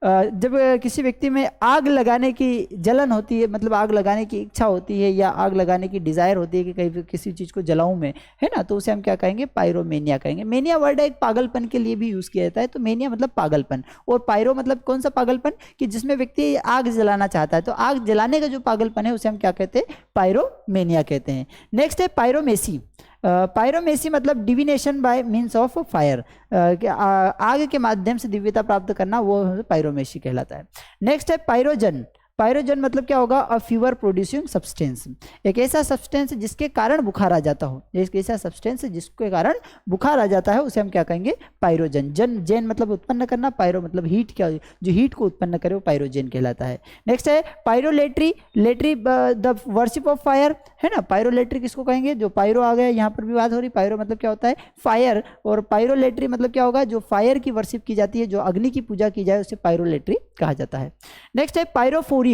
जब किसी व्यक्ति में आग लगाने की जलन होती है, मतलब आग लगाने की इच्छा होती है, या आग लगाने की डिजायर होती है कि कहीं किसी चीज को जलाऊं मैं, है ना, तो उसे हम क्या कहेंगे, पायरोमेनिया कहेंगे। मेनिया वर्ड एक पागलपन के लिए भी यूज किया जाता है, तो मेनिया मतलब पागलपन, और पायरो मतलब कौन सा पागलपन, कि जिसमें व्यक्ति आग जलाना चाहता है, तो आग जलाने का जो पागलपन है उसे हम क्या कहते हैं, पायरोमेनिया कहते हैं। नेक्स्ट है पायरोमेसी। पायरोमेसी मतलब divination bye means of fire, आग के माध्यम से दिव्यता प्राप्त करना, वो पायरोमेसी कहलाता है। नेक्स्ट है पायरोजन। पायरोजन मतलब क्या होगा, अ फीवर प्रोड्यूसिंग सब्सटेंस, एक ऐसा सब्सटेंस जिसके कारण बुखार आ जाता हो, एक ऐसा सब्सटेंस जिसके कारण बुखार आ जाता है, उसे हम क्या कहेंगे, पायरोजन। जेन मतलब उत्पन्न करना, पायरो मतलब हीट, क्या जो हीट को उत्पन्न करे वो पायरोजन कहलाता है। नेक्स्ट है पायरोलेट्री। लेट्री द वर्शिप ऑफ फायर, है ना। पायरोलेट्री किसको कहेंगे, जो पायरो आ गया, यहाँ पर भी बात हो रही, पायरो मतलब क्या होता है फायर, और पायरोलेट्री मतलब क्या होगा, जो फायर की वर्शिप की जाती है, जो अग्नि की पूजा की जाए, उसे पायरोलेट्री कहा जाता है। नेक्स्ट है पायरोफोरिक।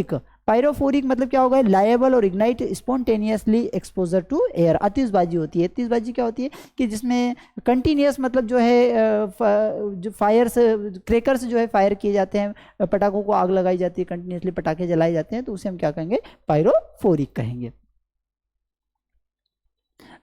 पायरोफोरिक मतलब क्या होगा, लायबल और ignite spontaneously exposure to air. आतिशबाजी होती है, आतिशबाजी क्या होती है कि जिसमें कंटिन्यूस मतलब जो है जो फायर्स, क्रैकर्स जो है फायर किए जाते हैं, पटाखों को आग लगाई जाती है, कंटिन्यूसली पटाखे जलाए जाते हैं, तो उसे हम क्या कहेंगे, पायरोफोरिक कहेंगे।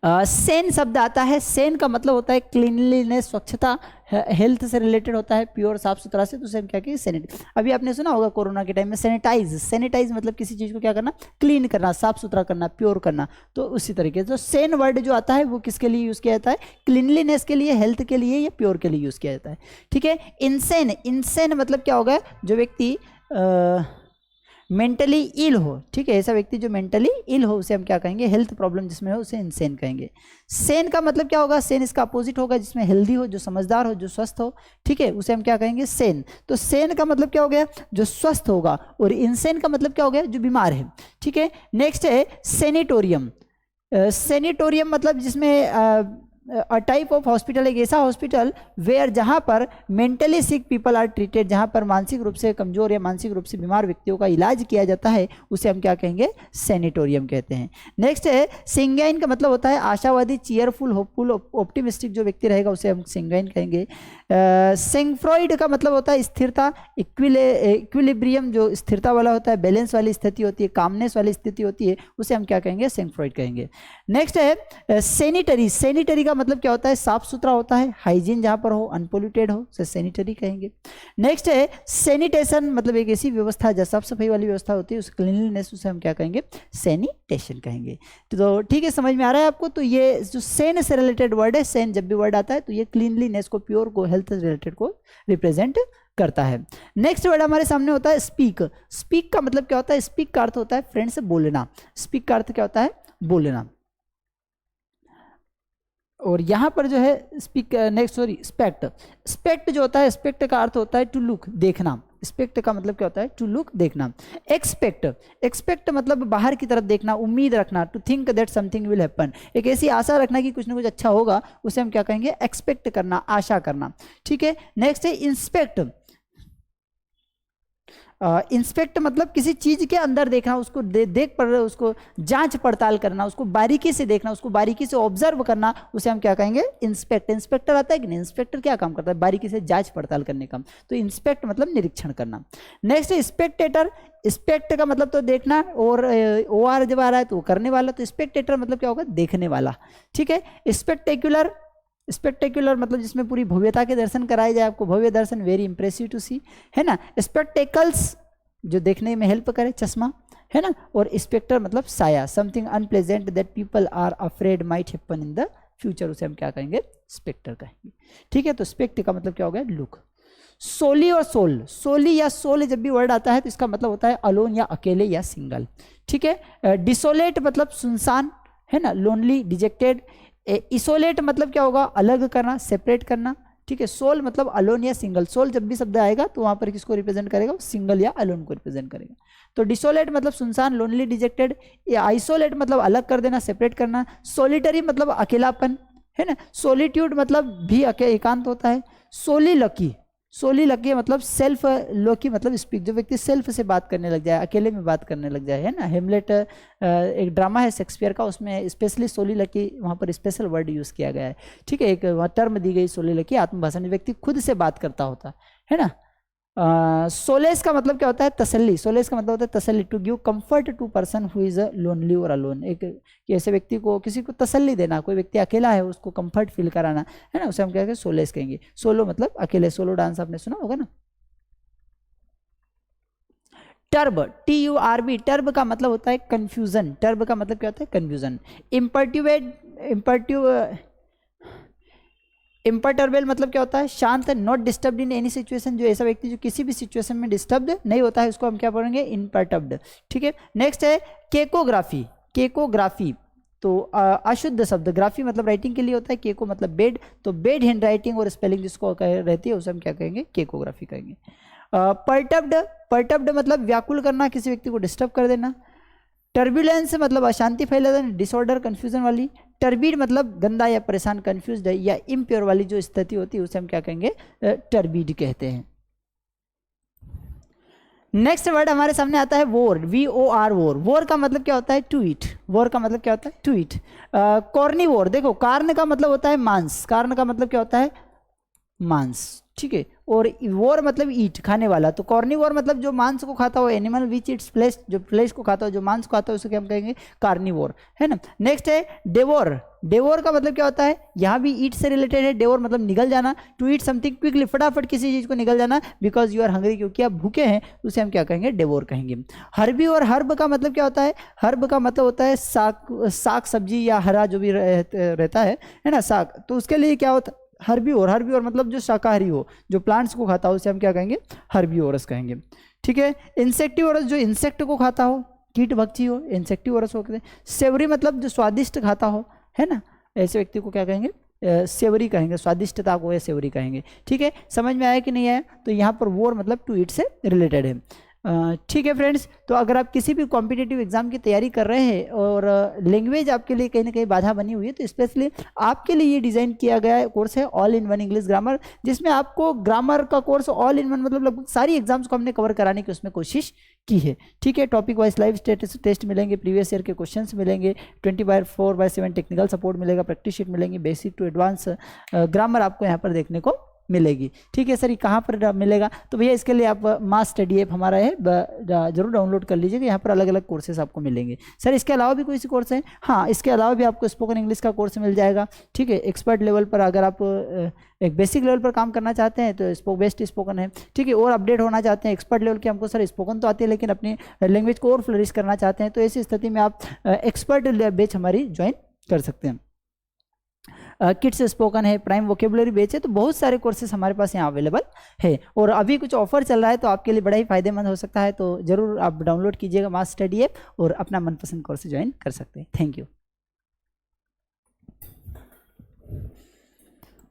सेन शब्द आता है, सेन का मतलब होता है क्लीनलीनेस, स्वच्छता, हेल्थ से रिलेटेड होता है, प्योर साफ सुथरा से, तो सेम क्या कि सैनिटाइज। अभी आपने सुना होगा कोरोना के टाइम में सैनिटाइज, सैनिटाइज मतलब किसी चीज को क्या करना, क्लीन करना, साफ सुथरा करना, प्योर करना, तो उसी तरीके से तो सेन वर्ड जो आता है वो किसके लिए यूज किया जाता है, क्लीनलीनेस के लिए, हेल्थ के लिए, या प्योर के लिए यूज किया जाता है, ठीक है। इंसेन, इंसेन मतलब क्या होगा, जो व्यक्ति मेंटली इल हो, ठीक है, ऐसा व्यक्ति जो मेंटली इल हो उसे हम क्या कहेंगे, हेल्थ प्रॉब्लम जिसमें हो उसे इंसेन कहेंगे। सेन का मतलब क्या होगा, सेन इसका अपोजिट होगा, जिसमें हेल्दी हो, जो समझदार हो, जो स्वस्थ हो, ठीक है, उसे हम क्या कहेंगे, सेन। तो सेन का मतलब क्या हो गया, जो स्वस्थ होगा, और इंसेन का मतलब क्या हो गया, जो बीमार है, ठीक है। नेक्स्ट है सेनिटोरियम। सेनिटोरियम मतलब जिसमें अ टाइप ऑफ हॉस्पिटल, एक ऐसा हॉस्पिटल वेयर जहाँ पर mentally sick people are treated, जहाँ पर मानसिक रूप से कमजोर या मानसिक रूप से बीमार व्यक्तियों का इलाज किया जाता है, उसे हम क्या कहेंगे, सेनिटोरियम कहते हैं। नेक्स्ट है सिंगाइन, का मतलब होता है आशावादी, चीयरफुल, होपफुल, ऑप्टिमिस्टिक जो व्यक्ति रहेगा उसे हम सिंगाइन कहेंगे। सेंफ्रॉइड का मतलब होता है स्थिरता, इक्विलिब्रियम जो स्थिरता वाला होता है, बैलेंस वाली स्थिति होती है, कामनेस वाली स्थिति होती है, उसे हम क्या कहेंगे, सेंफ्रॉइड कहेंगे। नेक्स्ट है सैनिटरी। सैनिटरी का मतलब क्या होता है, साफ सुथरा होता है, हाइजीन जहां पर हो, अनपोल्यूटेड हो, उसे सैनिटरी कहेंगे। नेक्स्ट है सैनिटेशन, मतलब एक ऐसी व्यवस्था जहाँ साफ सफाई वाली व्यवस्था होती है, उस क्लीनलीनेस, उसे हम क्या कहेंगे, सैनिटेशन कहेंगे। तो ठीक है, समझ में आ रहा है आपको। तो ये जो सेन से रिलेटेड वर्ड है, सेन जब भी वर्ड आता है तो ये क्लीनलीनेस को, प्योर को, हेल्थ से रिलेटेड को रिप्रेजेंट करता है। नेक्स्ट वर्ड हमारे सामने होता है स्पीक। स्पीक का मतलब क्या होता है, स्पीक का अर्थ होता है फ्रेंड्स बोलना। स्पीक का अर्थ क्या होता है, बोलना। और यहाँ पर जो है speak, next sorry spect. Spect जो होता है, स्पेक्ट का अर्थ होता है टू लुक, देखना। स्पेक्ट का मतलब क्या होता है, टू लुक, देखना। एक्सपेक्ट, एक्सपेक्ट मतलब बाहर की तरफ देखना, उम्मीद रखना, to think that something will happen, एक ऐसी आशा रखना कि कुछ ना कुछ अच्छा होगा, उसे हम क्या कहेंगे, एक्सपेक्ट करना, आशा करना, ठीक है। नेक्स्ट है इंस्पेक्ट। इंस्पेक्ट मतलब किसी चीज के अंदर देखना, उसको देख पड़ रहा, उसको जांच पड़ताल करना, उसको बारीकी से देखना, उसको बारीकी से ऑब्जर्व करना, उसे हम क्या कहेंगे, इंस्पेक्ट। इंस्पेक्टर आता है कि नहीं, इंस्पेक्टर क्या काम करता है, बारीकी से जांच पड़ताल करने का, तो इंस्पेक्ट मतलब निरीक्षण करना। नेक्स्ट है स्पेक्टेटर। स्पेक्ट का मतलब तो देखना, और ओ आर जब आ रहा है तो करने वाला, तो स्पेक्टेटर मतलब क्या होगा, देखने वाला, ठीक है। स्पेक्टेक्युलर, स्पेक्टेक्युलर मतलब जिसमें पूरी भव्यता के दर्शन कराए जाए आपको, भव्य दर्शन, वेरी इंप्रेसिव टू सी, है ना। स्पेक्टेकल्स, जो देखने में हेल्प करे, चश्मा, है ना। और स्पेक्टर मतलब साया, something unpleasant that people are afraid might happen in the future, उसे हम क्या कहेंगे, स्पेक्टर कहेंगे। ठीक है, तो स्पेक्ट का मतलब क्या हो गया, लुक। सोली और सोल, सोली या सोल जब भी वर्ड आता है तो इसका मतलब होता है अलोन या अकेले या सिंगल। ठीक है, डिसोलेट मतलब सुनसान, है ना, लोनली, डिजेक्टेड। इसोलेट मतलब क्या होगा, अलग करना, सेपरेट करना। ठीक है, सोल मतलब अलोन या सिंगल, सोल जब भी शब्द आएगा तो वहां पर किसको रिप्रेजेंट करेगा, सिंगल या अलोन को रिप्रेजेंट करेगा। तो डिसोलेट मतलब सुनसान, लोनली, डिजेक्टेड। या आइसोलेट मतलब अलग कर देना, सेपरेट करना। सोलिटरी मतलब अकेलापन, है ना। सोलिट्यूड मतलब भी एकांत होता है। सोली लकी, सोली लकी मतलब सेल्फ लोकी मतलब स्पीक, जो व्यक्ति सेल्फ से बात करने लग जाए, अकेले में बात करने लग जाए, है ना। हेमलेट एक ड्रामा है शेक्सपियर का, उसमें स्पेशली सोली लकी वहाँ पर स्पेशल वर्ड यूज़ किया गया है। ठीक है, एक वहाँ टर्म दी गई सोली लकी, आत्मभाषण, व्यक्ति खुद से बात करता होता है ना। सोलेस का मतलब क्या होता है, तसल्ली, सोलेस का मतलब होता है तसल्ली, to give comfort to person who is lonely और अलोन, एक ऐसे व्यक्ति को, किसी को तसल्ली देना, कोई व्यक्ति अकेला है उसको कंफर्ट फील कराना, है ना, उसे हम क्या कहेंगे, सोलेस कहेंगे। सोलो मतलब अकेले, सोलो डांस आपने सुना होगा ना। टर्ब, TURB, टर्ब का मतलब होता है कंफ्यूजन, टर्ब का मतलब क्या होता है, कंफ्यूजन। इम्पर्टर्बेल मतलब क्या होता है, शांत, not disturbed in any situation, जो ऐसा व्यक्ति जो किसी भी सिचुएशन में डिस्टर्ब नहीं होता है, उसको हम क्या बोलेंगे, इम्पर्टर्ब्ड। ठीक है, नेक्स्ट है केकोग्राफी, केकोग्राफी तो अशुद्ध शब्द, ग्राफी मतलब राइटिंग के लिए होता है, केको मतलब बेड, तो बेड हैंड राइटिंग और स्पेलिंग जिसको रहती है उसे हम क्या कहेंगे, केकोग्राफी कहेंगे। पर्टब्ड, पर्टब्ड मतलब व्याकुल करना, किसी व्यक्ति को डिस्टर्ब कर देना। टर्बुलेंस मतलब अशांति फैला देना, डिसऑर्डर, कंफ्यूजन वाली। टर्बिड मतलब गंदा या परेशान, कंफ्यूज्ड या इम्प्योर वाली जो स्थिति होती है उसे हम क्या कहेंगे, टर्बिड कहते हैं। नेक्स्ट वर्ड हमारे सामने आता है वोर, VOR, वोर। वोर का मतलब क्या होता है, टू ईट, वोर का मतलब क्या होता है, टू ईट। कॉर्निवोर, देखो कार्न का मतलब होता है मांस, कार्न का मतलब क्या होता है, मांस। ठीक है, और वोर मतलब ईट, खाने वाला, तो कॉर्निवोर मतलब जो मांस को खाता हो, एनिमल विच इट्स फ्लेश, जो फ्लेश को खाता हो, जो मांस को खाता हो, उसे क्या हम कहेंगे, कार्निवोर, है ना। नेक्स्ट है डेवोर, डेवोर का मतलब क्या होता है, यहाँ भी ईट से रिलेटेड है, डेवोर मतलब निगल जाना, टू ईट समथिंग क्विकली, फटाफट किसी चीज को निगल जाना, बिकॉज यू आर हंग्री, क्योंकि आप भूखे हैं, उसे हम क्या कहेंगे, डेवोर कहेंगे। हर्बी और हर्ब का मतलब क्या होता है, हर्ब का मतलब होता है साग सब्जी या हरा जो भी रहता है ना, साग, तो उसके लिए क्या होता है, हर्बीओर, हर्बीओर मतलब जो शाकाहारी हो, जो प्लांट्स को खाता हो, उसे हम क्या कहेंगे, हर्बीओरस कहेंगे। ठीक है, इंसेक्टिवोरस जो इंसेक्ट को खाता हो, कीट भक्षी हो, इंसेक्टिवोरस हो कहते हैं। सेवरी मतलब जो स्वादिष्ट खाता हो, है ना, ऐसे व्यक्ति को क्या कहेंगे, सेवरी कहेंगे, स्वादिष्टता को या सेवरी कहेंगे। ठीक है, समझ में आया कि नहीं आया, तो यहाँ पर वोर मतलब टू ईट से रिलेटेड है। ठीक है फ्रेंड्स, तो अगर आप किसी भी कॉम्पिटिटिव एग्जाम की तैयारी कर रहे हैं और लैंग्वेज आपके लिए कहीं ना कहीं बाधा बनी हुई है, तो स्पेशली आपके लिए ये डिज़ाइन किया गया कोर्स है all in one English grammar, जिसमें आपको ग्रामर का कोर्स ऑल इन वन मतलब लगभग सारी एग्जाम्स को हमने कवर कराने की उसमें कोशिश की है। ठीक है, टॉपिक वाइज लाइव टेस्ट मिलेंगे, प्रीवियस ईयर के क्वेश्चंस मिलेंगे, 20/4/7 टेक्निकल सपोर्ट मिलेगा, प्रैक्टिस शीट मिलेंगी, बेसिक टू एडवांस ग्रामर आपको यहाँ पर देखने को मिलेगी। ठीक है सर, ये कहाँ पर मिलेगा, तो भैया इसके लिए आप मास स्टडी ऐप हमारा है, जरूर डाउनलोड कर लीजिएगा, यहाँ पर अलग अलग कोर्सेज आपको मिलेंगे। सर इसके अलावा भी कोई सी कोर्स है, हाँ इसके अलावा भी आपको स्पोकन इंग्लिश का कोर्स मिल जाएगा। ठीक है, एक्सपर्ट लेवल पर अगर आप एक बेसिक लेवल पर काम करना चाहते हैं तो बेस्ट स्पोकन है। ठीक है, और अपडेट होना चाहते हैं एक्सपर्ट लेवल के, हमको सर स्पोकन तो आती है लेकिन अपनी लैंग्वेज को और फ्लरिश करना चाहते हैं, तो ऐसी स्थिति में आप एक्सपर्ट बैच हमारी ज्वाइन कर सकते हैं। किड्स स्पोकन है, प्राइम वोकेबुलरी बेच है, तो बहुत सारे कोर्सेज हमारे पास यहाँ अवेलेबल है, और अभी कुछ ऑफर चल रहा है तो आपके लिए बड़ा ही फायदेमंद हो सकता है, तो जरूर आप डाउनलोड कीजिएगा मास स्टडी ऐप और अपना मनपसंद कोर्स ज्वाइन कर सकते हैं। Thank you.